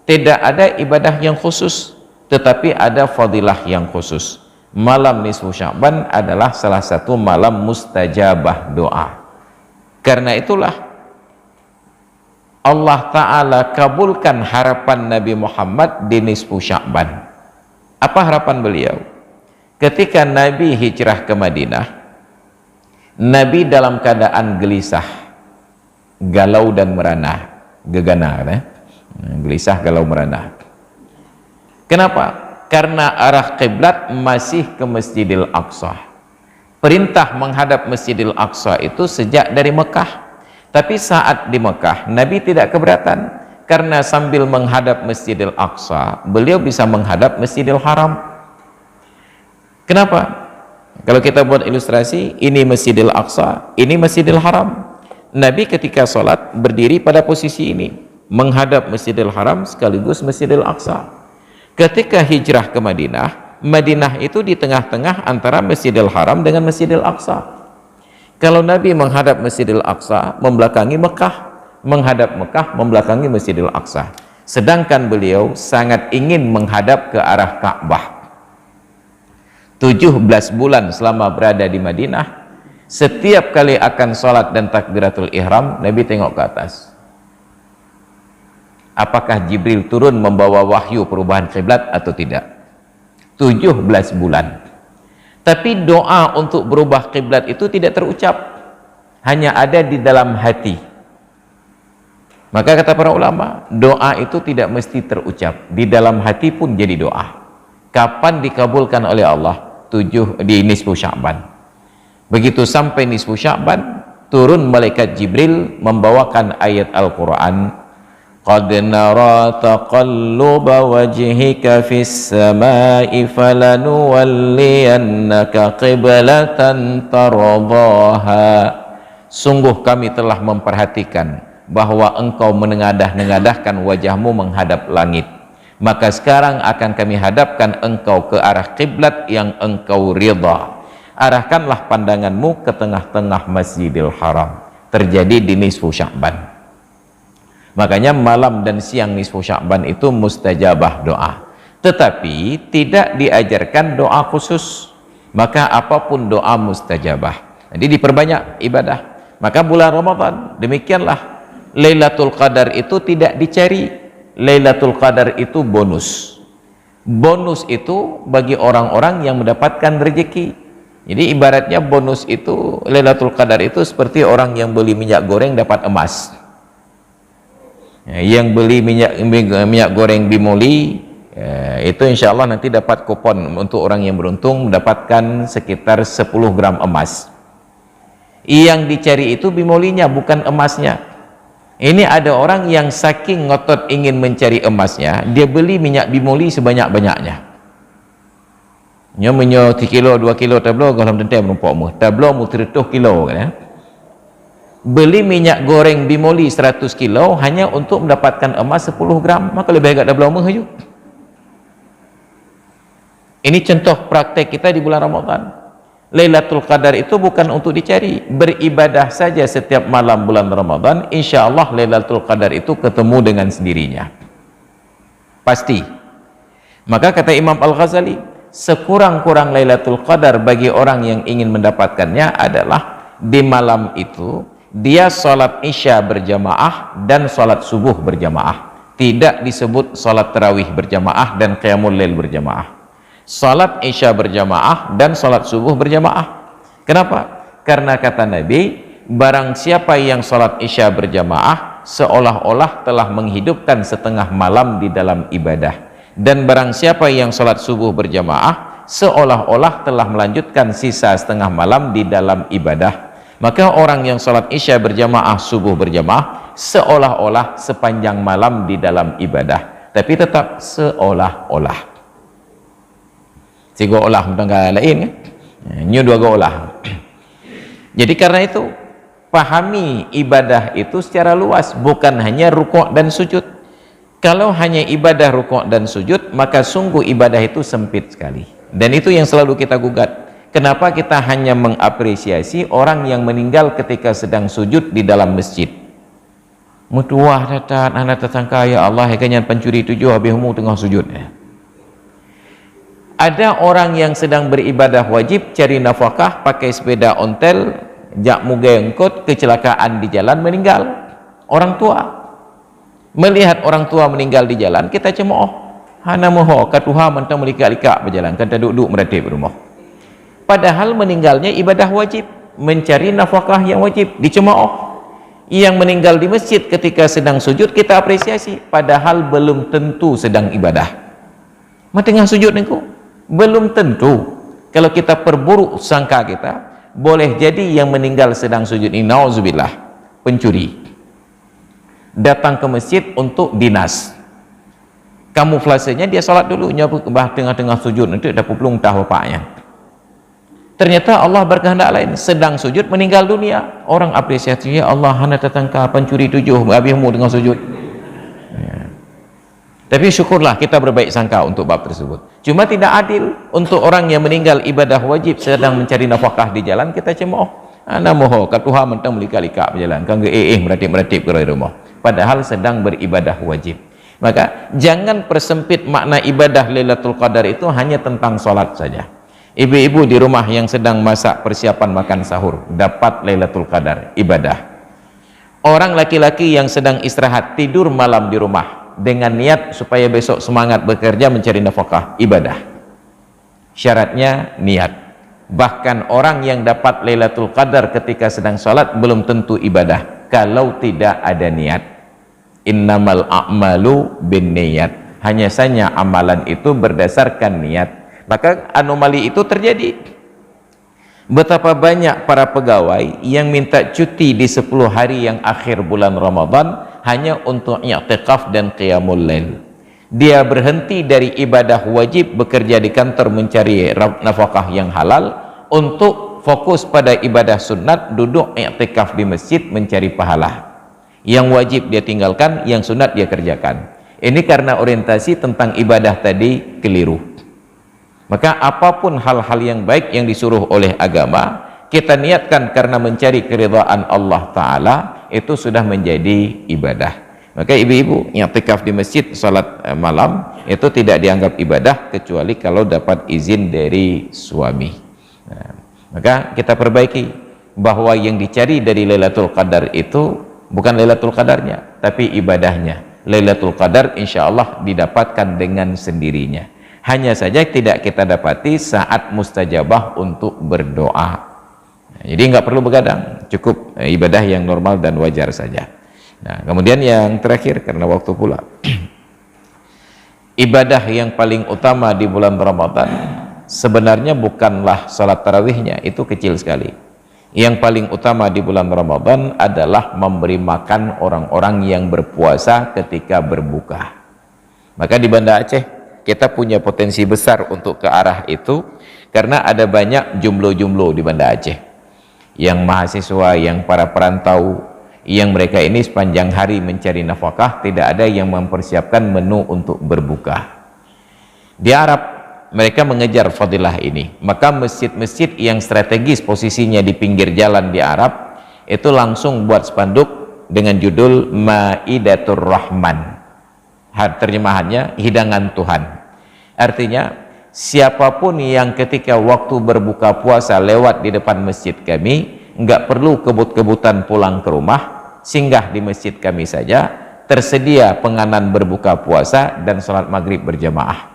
tidak ada ibadah yang khusus, tetapi ada fadilah yang khusus. Malam nisfu Sya'ban adalah salah satu malam mustajabah doa. Karena itulah Allah Ta'ala kabulkan harapan Nabi Muhammad di nisfu Sya'ban. Apa harapan beliau? Ketika Nabi hijrah ke Madinah, Nabi dalam keadaan gelisah, galau dan meranah, gegana, gelisah, galau, meranah. Kenapa? Karena arah kiblat masih ke Masjidil Aqsa. Perintah menghadap Masjidil Aqsa itu sejak dari Mekah. Tapi saat di Mekah, Nabi tidak keberatan, karena sambil menghadap Masjidil Aqsa, beliau bisa menghadap Masjidil Haram. Kenapa? Kalau kita buat ilustrasi, ini Masjidil Aqsa, ini Masjidil Haram. Nabi ketika sholat berdiri pada posisi ini, menghadap Masjidil Haram sekaligus Masjidil Aqsa. Ketika hijrah ke Madinah, Madinah itu di tengah-tengah antara Masjidil Haram dengan Masjidil Aqsa. Kalau Nabi menghadap Masjidil Aqsa, membelakangi Mekah, menghadap Mekah, membelakangi Masjidil Aqsa. Sedangkan beliau sangat ingin menghadap ke arah Ka'bah. 17 bulan selama berada di Madinah, setiap kali akan sholat dan takbiratul ihram, Nabi tengok ke atas. Apakah Jibril turun membawa wahyu perubahan kiblat atau tidak? 17 bulan. Tapi doa untuk berubah kiblat itu tidak terucap, hanya ada di dalam hati. Maka kata para ulama, doa itu tidak mesti terucap, di dalam hati pun jadi doa. Kapan dikabulkan oleh Allah? Di nisfu Sya'ban. Begitu sampai nisfu Sya'ban, turun malaikat Jibril membawakan ayat Al-Quran. Qad nara taqalluba wajhika fis samai falanuwalliyannaka qiblatan tardaha. Sungguh kami telah memperhatikan bahwa engkau menengadah-nengadahkan wajahmu menghadap langit. Maka sekarang akan kami hadapkan engkau ke arah kiblat yang engkau ridha. Arahkanlah pandanganmu ke tengah-tengah Masjidil Haram. Terjadi di nisfu Sya'ban. Makanya malam dan siang nisfu Sya'ban itu mustajabah doa. Tetapi tidak diajarkan doa khusus. Maka apapun doa mustajabah. Jadi diperbanyak ibadah. Maka bulan Ramadan demikianlah. Lailatul Qadar itu tidak dicari. Lailatul Qadar itu bonus. Bonus itu bagi orang-orang yang mendapatkan rezeki. Jadi ibaratnya bonus itu, Lailatul Qadar itu seperti orang yang beli minyak goreng dapat emas. Yang beli minyak goreng Bimoli, itu insya Allah nanti dapat kupon untuk orang yang beruntung mendapatkan sekitar 10 gram emas. Yang dicari itu Bimolinya, bukan emasnya. Ini ada orang yang saking ngotot ingin mencari emasnya, dia beli minyak Bimoli sebanyak-banyaknya. Nyo 3 kilo 2 kilo tablo kalau tentu menumpuk mu tablo mu 30 kilo kan ya. Beli minyak goreng Bimoli 100 kilo hanya untuk mendapatkan emas 10 gram, maka lebih agak tablo mu saja. Ini contoh praktek kita di bulan Ramadan. Lailatul Qadar itu bukan untuk dicari, beribadah saja setiap malam bulan Ramadan, insya Allah Lailatul Qadar itu ketemu dengan sendirinya, pasti. Maka kata Imam Al-Ghazali, sekurang-kurang Lailatul Qadar bagi orang yang ingin mendapatkannya adalah di malam itu dia sholat isya berjamaah dan sholat subuh berjamaah. Tidak disebut sholat tarawih berjamaah dan qiyamul lail berjamaah. Salat isya berjamaah dan salat subuh berjamaah. Kenapa? Karena kata Nabi, barang siapa yang salat isya berjamaah seolah-olah telah menghidupkan setengah malam di dalam ibadah, dan barang siapa yang salat subuh berjamaah seolah-olah telah melanjutkan sisa setengah malam di dalam ibadah. Maka orang yang salat isya berjamaah, subuh berjamaah seolah-olah sepanjang malam di dalam ibadah, tapi tetap seolah-olah. Tiga olah tangga lain kan, nyu dua olah. Jadi karena itu pahami ibadah itu secara luas, bukan hanya rukuk dan sujud. Kalau hanya ibadah rukuk dan sujud, maka sungguh ibadah itu sempit sekali, dan itu yang selalu kita gugat. Kenapa kita hanya mengapresiasi orang yang meninggal ketika sedang sujud di dalam masjid? Mutuah datang anak tersangka, ya Allah hekanya pencuri 7 habis umur tengah sujud. Ada orang yang sedang beribadah wajib, cari nafkah, pakai sepeda ontel, jak mugengkot, kecelakaan di jalan, meninggal. Orang tua melihat orang tua meninggal di jalan, kita cemooh, hana moho katuha mentang melikak-likak berjalan, kata duduk meratib rumah. Padahal meninggalnya ibadah wajib, mencari nafkah yang wajib, dicemooh. Yang meninggal di masjid ketika sedang sujud kita apresiasi, padahal belum tentu sedang ibadah. Tengah sujud niku belum tentu. Kalau kita perburuk sangka kita, boleh jadi yang meninggal sedang sujud ini nauzubillah pencuri, datang ke masjid untuk dinas, kamuflasenya dia sholat dulu, nyabah tengah-tengah sujud nanti ada puplung tahu bapaknya. Ternyata Allah berkehendak lain, sedang sujud meninggal dunia, orang apresiasi, ya Allah hana tetangka pencuri 7 habismu dengan sujud. Tapi syukurlah kita berbaik sangka untuk bab tersebut. Cuma tidak adil untuk orang yang meninggal ibadah wajib sedang mencari nafkah di jalan kita cemooh. Ana moho katuha mentang melika-lika berjalan kan meratip-meratip ke rumah. Padahal sedang beribadah wajib. Maka jangan persempit makna ibadah Lailatul Qadar itu hanya tentang sholat saja. Ibu-ibu di rumah yang sedang masak persiapan makan sahur dapat Lailatul Qadar ibadah. Orang laki-laki yang sedang istirahat tidur malam di rumah dengan niat supaya besok semangat bekerja mencari nafkah, ibadah. Syaratnya niat. Bahkan orang yang dapat Lailatul Qadar ketika sedang sholat belum tentu ibadah kalau tidak ada niat. Innamal a'malu binniyat, hanya saja amalan itu berdasarkan niat. Maka anomali itu terjadi. Betapa banyak para pegawai yang minta cuti di 10 hari yang akhir bulan Ramadan hanya untuk i'tikaf dan qiyamul lail. Dia berhenti dari ibadah wajib, bekerja di kantor mencari nafkah yang halal, untuk fokus pada ibadah sunat, duduk i'tikaf di masjid mencari pahala. Yang wajib dia tinggalkan, yang sunat dia kerjakan. Ini karena orientasi tentang ibadah tadi keliru. Maka apapun hal-hal yang baik yang disuruh oleh agama, kita niatkan karena mencari keridhaan Allah Ta'ala, itu sudah menjadi ibadah. Maka ibu-ibu i'tikaf di masjid salat malam itu tidak dianggap ibadah kecuali kalau dapat izin dari suami. Nah, maka kita perbaiki bahwa yang dicari dari Lailatul Qadar itu bukan Lailatul Qadarnya, tapi ibadahnya. Lailatul Qadar insya Allah didapatkan dengan sendirinya. Hanya saja tidak kita dapati saat mustajabah untuk berdoa. Jadi nggak perlu begadang, cukup ibadah yang normal dan wajar saja. Nah, kemudian yang terakhir karena waktu pula, ibadah yang paling utama di bulan Ramadan sebenarnya bukanlah salat tarawihnya, itu kecil sekali. Yang paling utama di bulan Ramadan adalah memberi makan orang-orang yang berpuasa ketika berbuka. Maka di Banda Aceh kita punya potensi besar untuk ke arah itu, karena ada banyak jumlo-jumlo di Banda Aceh, yang mahasiswa, yang para perantau, yang mereka ini sepanjang hari mencari nafkah, tidak ada yang mempersiapkan menu untuk berbuka. Di Arab mereka mengejar fadilah ini, maka masjid-masjid yang strategis posisinya di pinggir jalan di Arab itu langsung buat spanduk dengan judul Maidatur Rahman. Terjemahannya hidangan Tuhan. Artinya siapapun yang ketika waktu berbuka puasa lewat di depan masjid kami, nggak perlu kebut-kebutan pulang ke rumah, singgah di masjid kami saja, tersedia penganan berbuka puasa dan sholat maghrib berjamaah.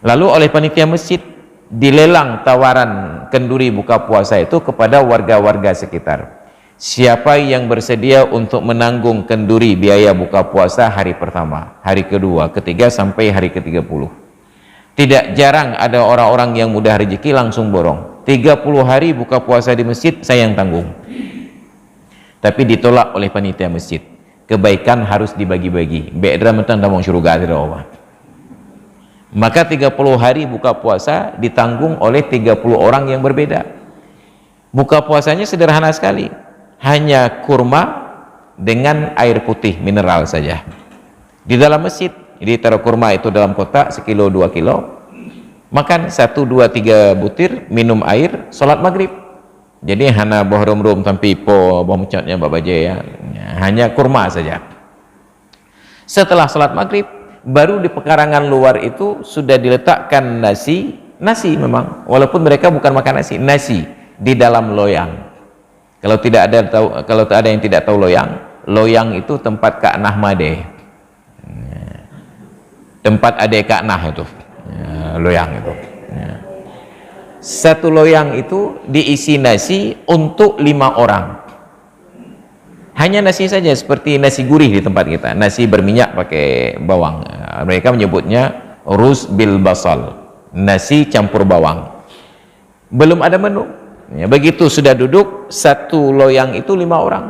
Lalu oleh panitia masjid dilelang tawaran kenduri buka puasa itu kepada warga-warga sekitar. Siapa yang bersedia untuk menanggung kenduri biaya buka puasa hari pertama, hari kedua, ketiga sampai hari ke-30. Tidak jarang ada orang-orang yang mudah rezeki langsung borong. 30 hari buka puasa di masjid saya yang tanggung. Tapi ditolak oleh panitia masjid. Kebaikan harus dibagi-bagi. Be'edra mentang tamang syurga tidak apa. Maka 30 hari buka puasa ditanggung oleh 30 orang yang berbeda. Buka puasanya sederhana sekali, hanya kurma dengan air putih mineral saja di dalam masjid. Jadi taruh kurma itu dalam kotak sekilo 2 kilo, makan 1, 2, 3 butir, minum air, sholat maghrib. Jadi hana boh rum-rum tampi po boh mucatnya babaje ya, hanya kurma saja. Setelah sholat maghrib baru di pekarangan luar itu sudah diletakkan nasi memang, walaupun mereka bukan makan nasi di dalam loyang. Kalau ada yang tidak tahu loyang itu tempat Kak Nahmade, tempat adek Kak Nah itu, loyang itu. Satu loyang itu diisi nasi untuk 5 orang. Hanya nasi saja, seperti nasi gurih di tempat kita, nasi berminyak pakai bawang. Mereka menyebutnya rus bil basal, nasi campur bawang. Belum ada menu. Ya, begitu sudah duduk, satu loyang itu 5 orang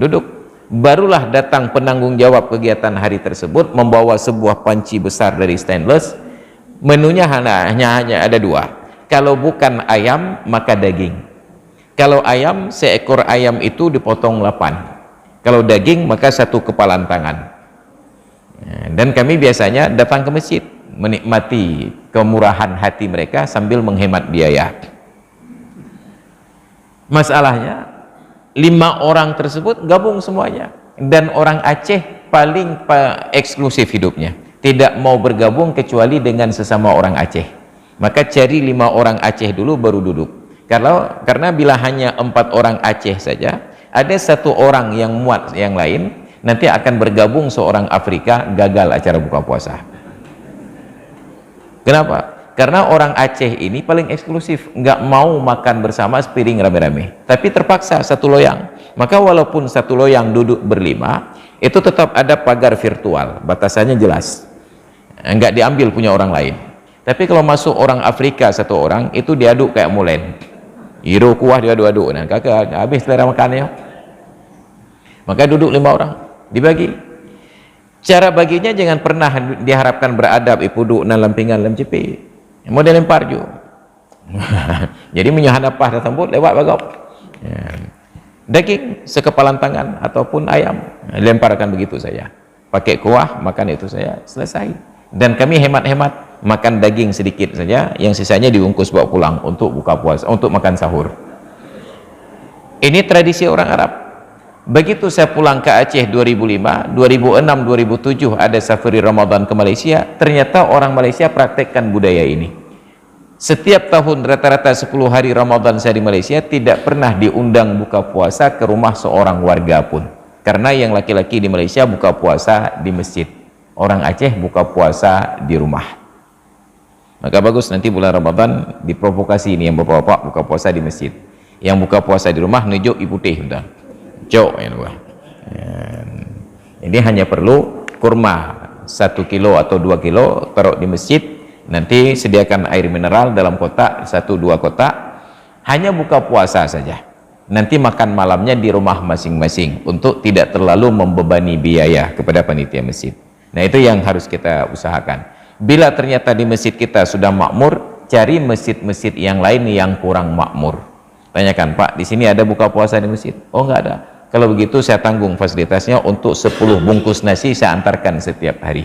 duduk. Barulah datang penanggung jawab kegiatan hari tersebut membawa sebuah panci besar dari stainless. Menunya hanya ada 2. Kalau bukan ayam maka daging. Kalau ayam, seekor ayam itu dipotong 8. Kalau daging maka 1 kepalan tangan. Dan kami biasanya datang ke masjid menikmati kemurahan hati mereka sambil menghemat biaya. Masalahnya 5 orang tersebut gabung semuanya, dan orang Aceh paling eksklusif hidupnya, tidak mau bergabung kecuali dengan sesama orang Aceh. Maka cari 5 orang Aceh dulu baru duduk. Karena bila hanya 4 orang Aceh saja, ada 1 orang yang muat yang lain, nanti akan bergabung seorang Afrika, gagal acara buka puasa. Kenapa? Karena orang Aceh ini paling eksklusif, nggak mau makan bersama sepiring rame-rame, tapi terpaksa 1 loyang. Maka walaupun 1 loyang duduk berlima, itu tetap ada pagar virtual, batasannya jelas, nggak diambil punya orang lain. Tapi kalau masuk orang Afrika 1 orang, itu diaduk kayak mulen, hiro kuah dia aduk-aduk, nah kakak habis selera makannya. Maka duduk 5 orang, dibagi. Cara baginya jangan pernah diharapkan beradab, ipu duk na lampingan lam cepi, model lempar ju. Jadi menyohan apa datang but lewat bagop. Daging sekepalan tangan ataupun ayam, lemparkan begitu saja. Pakai kuah, makan itu saya selesai. Dan kami hemat-hemat, makan daging sedikit saja, yang sisanya dibungkus bawa pulang untuk buka puasa, untuk makan sahur. Ini tradisi orang Arab. Begitu saya pulang ke Aceh 2005, 2006, 2007 ada safari Ramadan ke Malaysia, ternyata orang Malaysia praktekkan budaya ini. Setiap tahun rata-rata 10 hari Ramadan saya di Malaysia tidak pernah diundang buka puasa ke rumah seorang warga pun. Karena yang laki-laki di Malaysia buka puasa di masjid, orang Aceh buka puasa di rumah. Maka bagus nanti bulan Ramadan diprovokasi ini, yang bapak-bapak buka puasa di masjid, yang buka puasa di rumah nunjuk ibu teh udah. Jauh ya, Ini hanya perlu kurma 1 kilo atau 2 kilo taruh di masjid, nanti sediakan air mineral dalam kotak 1-2 kotak, hanya buka puasa saja, nanti makan malamnya di rumah masing-masing untuk tidak terlalu membebani biaya kepada panitia masjid. Nah, itu yang harus kita usahakan. Bila ternyata di masjid kita sudah makmur, cari masjid-masjid yang lain yang kurang makmur. Tanyakan, Pak, di sini ada buka puasa di masjid? Oh, nggak ada. Kalau begitu saya tanggung fasilitasnya, untuk 10 bungkus nasi saya antarkan setiap hari.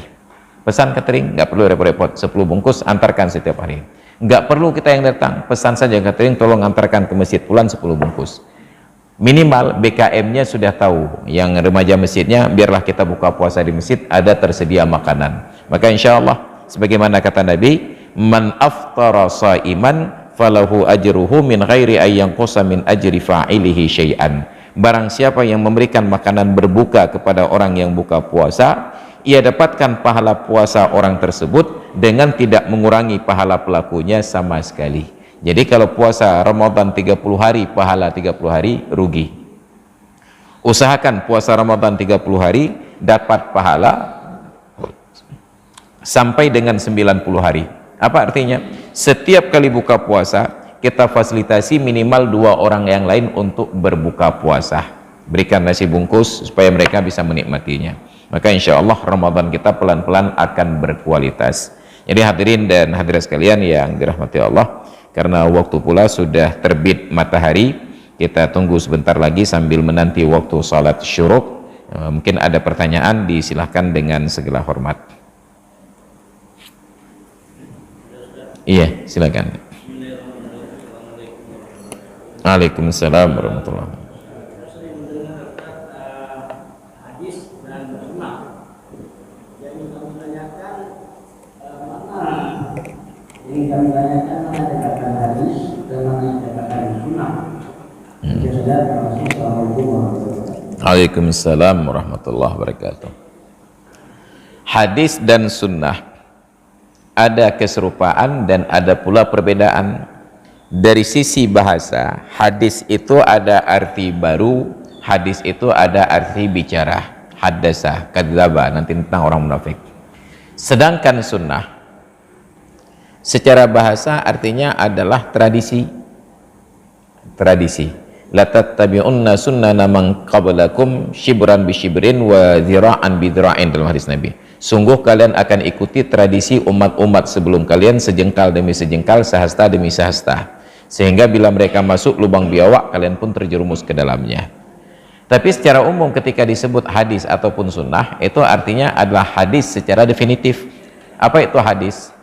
Pesan catering, nggak perlu repot-repot, 10 bungkus antarkan setiap hari. Nggak perlu kita yang datang, pesan saja catering, tolong antarkan ke masjid pulang 10 bungkus. Minimal BKM-nya sudah tahu, yang remaja masjidnya, biarlah kita buka puasa di masjid, ada tersedia makanan. Maka insya Allah, sebagaimana kata Nabi, man aftara sa'iman falahu ajruhu min ghairi ayyanqusa min ajri fa'ilihi syai'an. Barang siapa yang memberikan makanan berbuka kepada orang yang buka puasa, ia dapatkan pahala puasa orang tersebut dengan tidak mengurangi pahala pelakunya sama sekali. Jadi kalau puasa Ramadan 30 hari, pahala 30 hari, rugi. Usahakan puasa Ramadan 30 hari, dapat pahala sampai dengan 90 hari. Apa artinya? Setiap kali buka puasa, kita fasilitasi minimal 2 orang yang lain untuk berbuka puasa, berikan nasi bungkus supaya mereka bisa menikmatinya. Maka insya Allah Ramadan kita pelan-pelan akan berkualitas. Jadi hadirin dan hadirat sekalian yang dirahmati Allah, karena waktu pula sudah terbit matahari, kita tunggu sebentar lagi sambil menanti waktu salat syuruk. Mungkin ada pertanyaan, disilahkan dengan segala hormat. Iya, silakan. Waalaikumsalam warahmatullahi wabarakatuh. Sering mendengar hadis dan sunnah. Jadi kami tanyakan mana dikatakan hadis dan mana dikatakan sunnah. Waalaikumsalam warahmatullahi wabarakatuh. Hadis dan sunnah ada keserupaan dan ada pula perbedaan. Dari sisi bahasa, hadis itu ada arti baru, hadis itu ada arti bicara, haddasa, kadzdzaba, nanti tentang orang munafik. Sedangkan sunnah secara bahasa artinya adalah tradisi. Tradisi. La tattabi'unna sunnana man qablakum shibran bi shibrin wa dhira'an bi dhira'in, dalam hadis Nabi. Sungguh kalian akan ikuti tradisi umat-umat sebelum kalian, sejengkal demi sejengkal, sehasta demi sehasta, sehingga bila mereka masuk lubang biawak, kalian pun terjerumus ke dalamnya. Tapi secara umum ketika disebut hadis ataupun sunnah, itu artinya adalah hadis secara definitif. Apa itu hadis?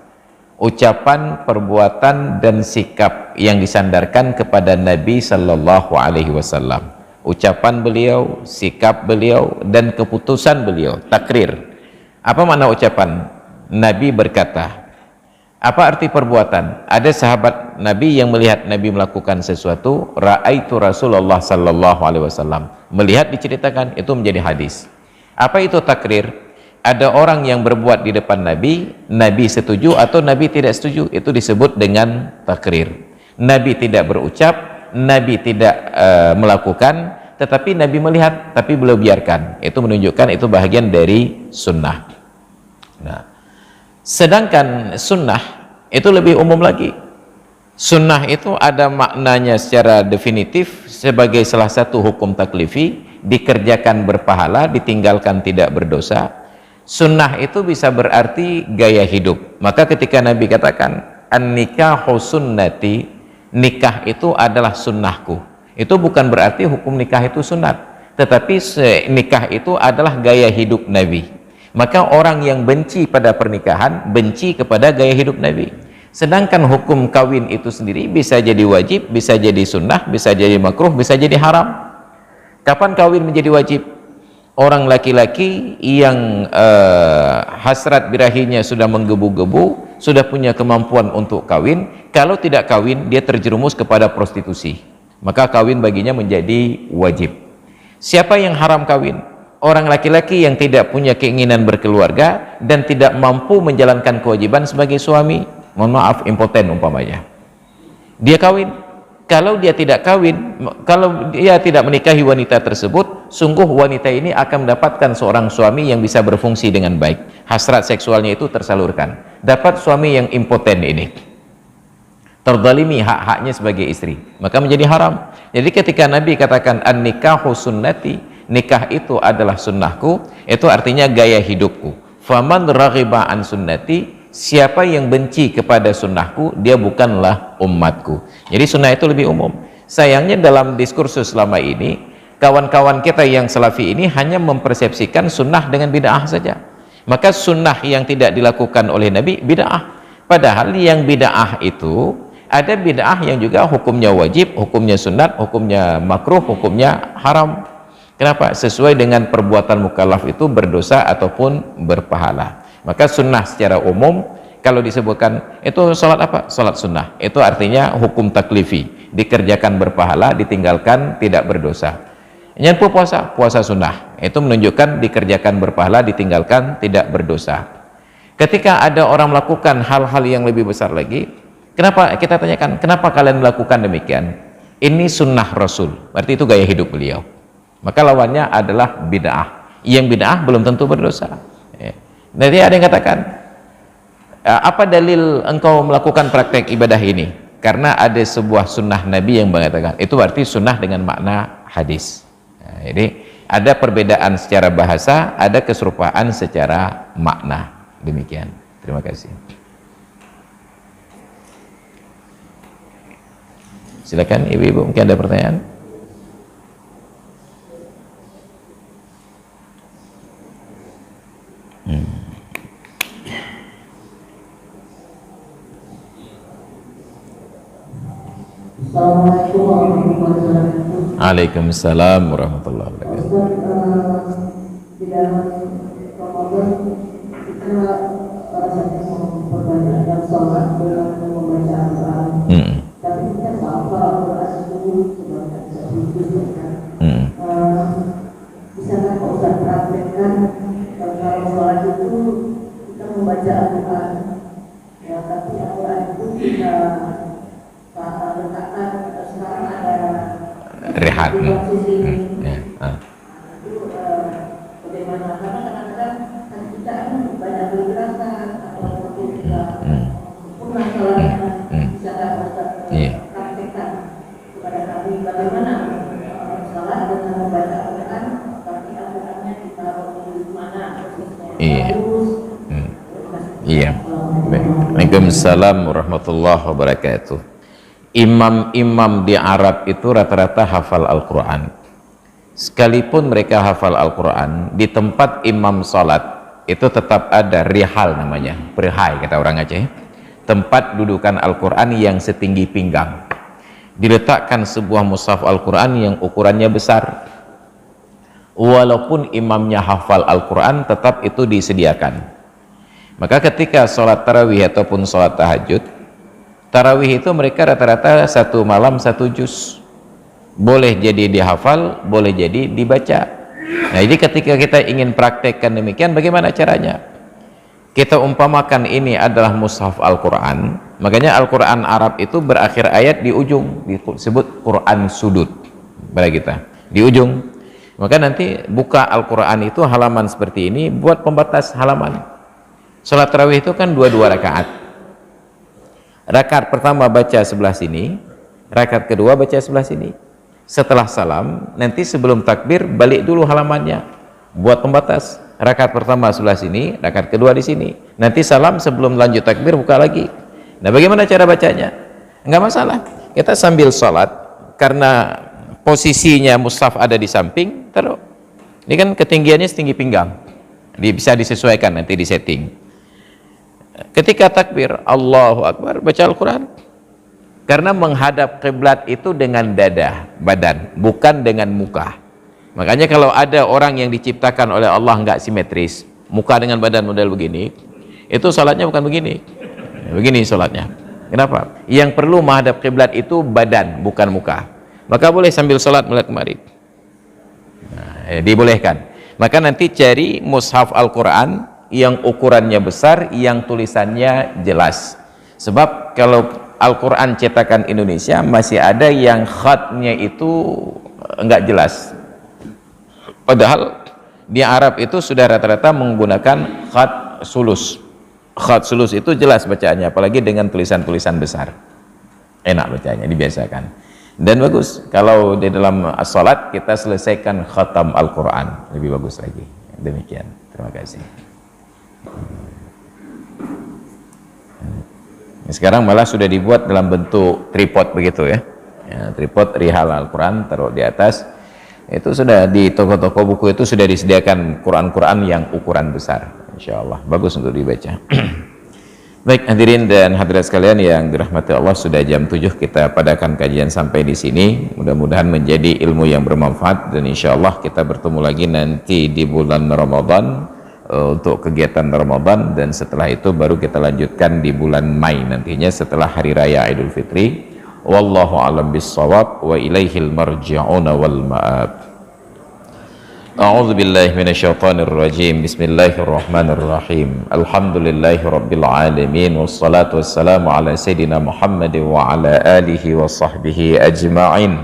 Ucapan, perbuatan, dan sikap yang disandarkan kepada Nabi Sallallahu Alaihi Wasallam. Ucapan beliau, sikap beliau, dan keputusan beliau, takrir. Apa makna ucapan? Nabi berkata. Apa arti perbuatan? Ada sahabat Nabi yang melihat Nabi melakukan sesuatu, ra'aitu Rasulullah Sallallahu Alaihi Wasallam, melihat, diceritakan, itu menjadi hadis. Apa itu takrir? Ada orang yang berbuat di depan Nabi, Nabi setuju atau Nabi tidak setuju, itu disebut dengan takrir. Nabi tidak berucap, Nabi tidak melakukan, tetapi Nabi melihat, tapi beliau biarkan. Itu menunjukkan itu bahagian dari sunnah. Nah, sedangkan sunnah itu lebih umum lagi. Sunnah itu ada maknanya secara definitif sebagai salah satu hukum taklifi, dikerjakan berpahala, ditinggalkan tidak berdosa. Sunnah itu bisa berarti gaya hidup. Maka ketika Nabi katakan an-nikahu sunnati, nikah itu adalah sunnahku, itu bukan berarti hukum nikah itu sunat, tetapi nikah itu adalah gaya hidup Nabi. Maka orang yang benci pada pernikahan, benci kepada gaya hidup Nabi. Sedangkan hukum kawin itu sendiri bisa jadi wajib, bisa jadi sunnah, bisa jadi makruh, bisa jadi haram. Kapan kawin menjadi wajib? Orang laki-laki yang hasrat birahinya sudah menggebu-gebu, sudah punya kemampuan untuk kawin, kalau tidak kawin dia terjerumus kepada prostitusi, maka kawin baginya menjadi wajib. Siapa yang haram kawin? Orang laki-laki yang tidak punya keinginan berkeluarga dan tidak mampu menjalankan kewajiban sebagai suami, mohon maaf, impoten umpamanya, dia kawin, Kalau dia tidak kawin, kalau dia tidak menikahi wanita tersebut, sungguh wanita ini akan mendapatkan seorang suami yang bisa berfungsi dengan baik. Hasrat seksualnya itu tersalurkan. Dapat suami yang impoten ini, terzalimi hak-haknya sebagai istri, maka menjadi haram. Jadi ketika Nabi katakan an-nikahu sunnati, nikah itu adalah sunnahku, itu artinya gaya hidupku. Faman raghiba an sunnati, siapa yang benci kepada sunnahku, dia bukanlah umatku. Jadi sunnah itu lebih umum. Sayangnya dalam diskursus selama ini, kawan-kawan kita yang salafi ini hanya mempersepsikan sunnah dengan bid'ah saja. Maka sunnah yang tidak dilakukan oleh Nabi bid'ah. Padahal yang bid'ah itu ada bid'ah yang juga hukumnya wajib, hukumnya sunat, hukumnya makruh, hukumnya haram. Kenapa? Sesuai dengan perbuatan mukallaf itu berdosa ataupun berpahala. Maka sunnah secara umum kalau disebutkan itu sholat apa? Sholat sunnah. Itu artinya hukum taklifi, dikerjakan berpahala, ditinggalkan tidak berdosa. Nyampu puasa, puasa sunnah. Itu menunjukkan dikerjakan berpahala, ditinggalkan tidak berdosa. Ketika ada orang melakukan hal-hal yang lebih besar lagi, kenapa kita tanyakan, kenapa kalian melakukan demikian? Ini sunnah Rasul, berarti itu gaya hidup beliau. Maka lawannya adalah bid'ah. Yang bid'ah belum tentu berdosa. Nanti ada yang katakan, apa dalil engkau melakukan praktek ibadah ini? Karena ada sebuah sunnah Nabi yang mengatakan, itu berarti sunnah dengan makna hadis. Nah, jadi ada perbedaan secara bahasa, ada keserupaan secara makna. Demikian. Terima kasih. Silakan ibu-ibu, mungkin ada pertanyaan. Assalamualaikum warahmatullahi wabarakatuh. Waalaikumsalam warahmatullahi wabarakatuh. Di dalam Ramadan kita rasanya memperbanyak dan sholat dengan membaca Al-Quran. Tapi kita apa Al-Quran itu sebagai sesuatu kan? Bisa kan Pak Ustaz praktekkan kalau sholat itu kita membaca Al-Quran, ya tapi Al-Quran itu kita letakkan sekarang ada Rehat. Bagaimana? Karena kadang-kadang kita banyak bergerakan atau kita pernah bisa praktekkan kepada kami bagaimana salah dengan membaca Al-Quran, tapi Al-Qurannya ditaruh di mana posisinya. Iya. Waalaikumsalam warahmatullahi wabarakatuh. Imam-imam di Arab itu rata-rata hafal Al-Quran. Sekalipun mereka hafal Al-Quran, di tempat imam salat itu tetap ada rihal namanya, perihai kata orang Aceh, tempat dudukan Al-Quran yang setinggi pinggang. Diletakkan sebuah mushaf Al-Quran yang ukurannya besar. Walaupun imamnya hafal Al-Quran, tetap itu disediakan. Maka ketika sholat tarawih ataupun sholat tahajud, tarawih itu mereka rata-rata satu malam satu juz. Boleh jadi dihafal, boleh jadi dibaca. Nah, jadi ketika kita ingin praktekkan demikian, bagaimana caranya? Kita umpamakan ini adalah mushaf Al-Quran, makanya Al-Quran Arab itu berakhir ayat di ujung, disebut Quran sudut pada kita, di ujung. Maka nanti buka Al-Quran itu halaman seperti ini, buat pembatas halaman. Salat tarawih itu kan dua rakaat. Rakaat pertama baca sebelah sini, rakaat kedua baca sebelah sini. Setelah salam, nanti sebelum takbir balik dulu halamannya, buat pembatas. Rakaat pertama sebelah sini, rakaat kedua di sini. Nanti salam sebelum lanjut takbir buka lagi. Nah, bagaimana cara bacanya? Enggak masalah. Kita sambil sholat, karena posisinya mushaf ada di samping, taruh. Ini kan ketinggiannya setinggi pinggang. Bisa disesuaikan nanti di setting. Ketika takbir, Allahu Akbar, baca Al-Quran. Karena menghadap kiblat itu dengan dada, badan, bukan dengan muka. Makanya kalau ada orang yang diciptakan oleh Allah nggak simetris, muka dengan badan model begini, itu salatnya bukan begini. Begini salatnya. Kenapa? Yang perlu menghadap kiblat itu badan, bukan muka. Maka boleh sambil salat melihat kemari. Nah, dibolehkan. Maka nanti cari mushaf Al-Quran yang ukurannya besar, yang tulisannya jelas. Sebab kalau Al-Quran cetakan Indonesia masih ada yang khatnya itu enggak jelas, padahal di Arab itu sudah rata-rata menggunakan khat sulus. Khat sulus itu jelas bacaannya, apalagi dengan tulisan-tulisan besar, enak bacanya, dibiasakan. Dan bagus kalau di dalam salat kita selesaikan khatam Al-Quran, lebih bagus lagi. Demikian, terima kasih. Sekarang malah sudah dibuat dalam bentuk tripod begitu ya, tripod rihal Al-Quran taruh di atas. Itu sudah di toko-toko buku itu sudah disediakan Quran-Quran yang ukuran besar, insya Allah bagus untuk dibaca. Baik hadirin dan hadirat sekalian yang dirahmati Allah, sudah jam 7 kita padakan kajian sampai di sini. Mudah-mudahan menjadi ilmu yang bermanfaat, dan insya Allah kita bertemu lagi nanti di bulan Ramadan untuk kegiatan Ramadan, dan setelah itu baru kita lanjutkan di bulan Mei nantinya setelah Hari Raya Idul Fitri. Wallahu a'lam bissawab wa ilaihil marji'una wal ma'ab. A'udzu billahi minasyaitonir rajim. Bismillahirrahmanirrahim. Alhamdulillahi rabbil alamin, wassalatu wassalamu ala sayidina Muhammad wa ala alihi wa sahbihi ajma'in.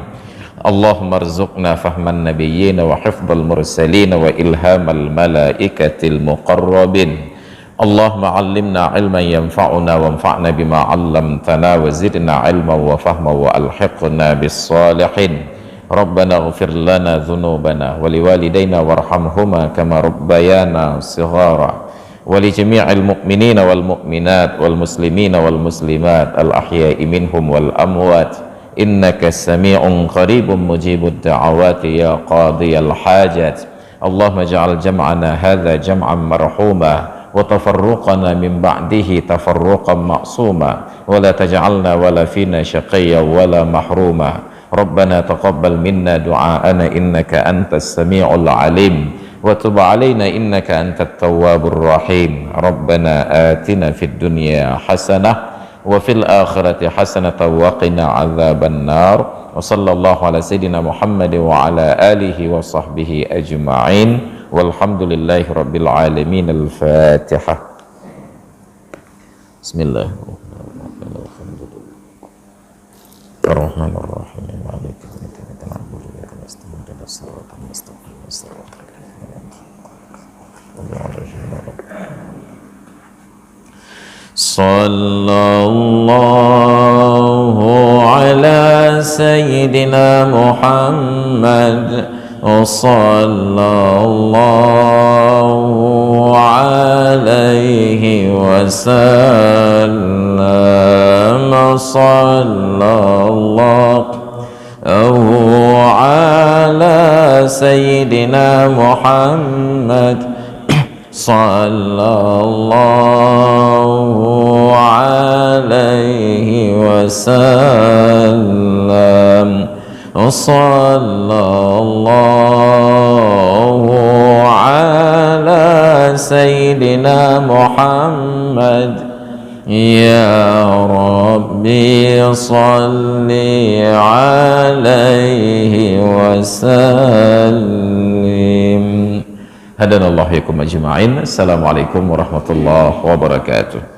Allahumma rzuqna fahman nabiyyin wa hifdzal mursalin wa ilhamal malaikatil muqarrabin. Allahumma 'allimna 'ilman yanfa'una wanfa'na bima 'allamtana wa zidna 'ilman wa fahman wa alhiqna bis salihin. Rabbana ighfir lana dhunubana wa liwalidayna warhamhuma kama rabbayana shighara wa li jami'il mu'minina wal mu'minat wal muslimina wal muslimat al ahya'i minhum wal amwat. Innaka sami'un qaribun mujibud da'awati ya qadiyal hajat. Allahumma ja'al jam'ana hadha jam'an marhuma wa tafarruqana min ba'dihi tafarruqan ma'suma wa la taj'alna wala fina syaqiyya wala mahruma. Rabbana taqabbal minna du'aana innaka antas sami'ul alim wa tub 'alaina innaka antat tawwabur rahim. Rabbana atina fid dunya hasanah wa fil akhirati hasanatan wa qina adzaban nar. Wa sallallahu ala sayidina Muhammad wa ala alihi wa sahbihi ajma'in. Walhamdulillahi rabbil alamin. Al-Fatihah. Bismillahirrahmanirrahim. Ar-Rahmanir-Rahim. Maliki yaumiddin. Na'budu wa nasta'inu ihdinas siratal mustaqim. Siratal ladzina an'amta 'alaihim. Sallallahu ala sayyidina Muhammad wa sallallahu alaihi wasallam. Sallallahu ala sayyidina Muhammad sallallahu alaihi wasallam. Sallallahu ala sayyidina Muhammad. Ya Rabbi salli alaihi wasallim. Hadanallahu yakum ajma'in. Assalamualaikum warahmatullahi wabarakatuh.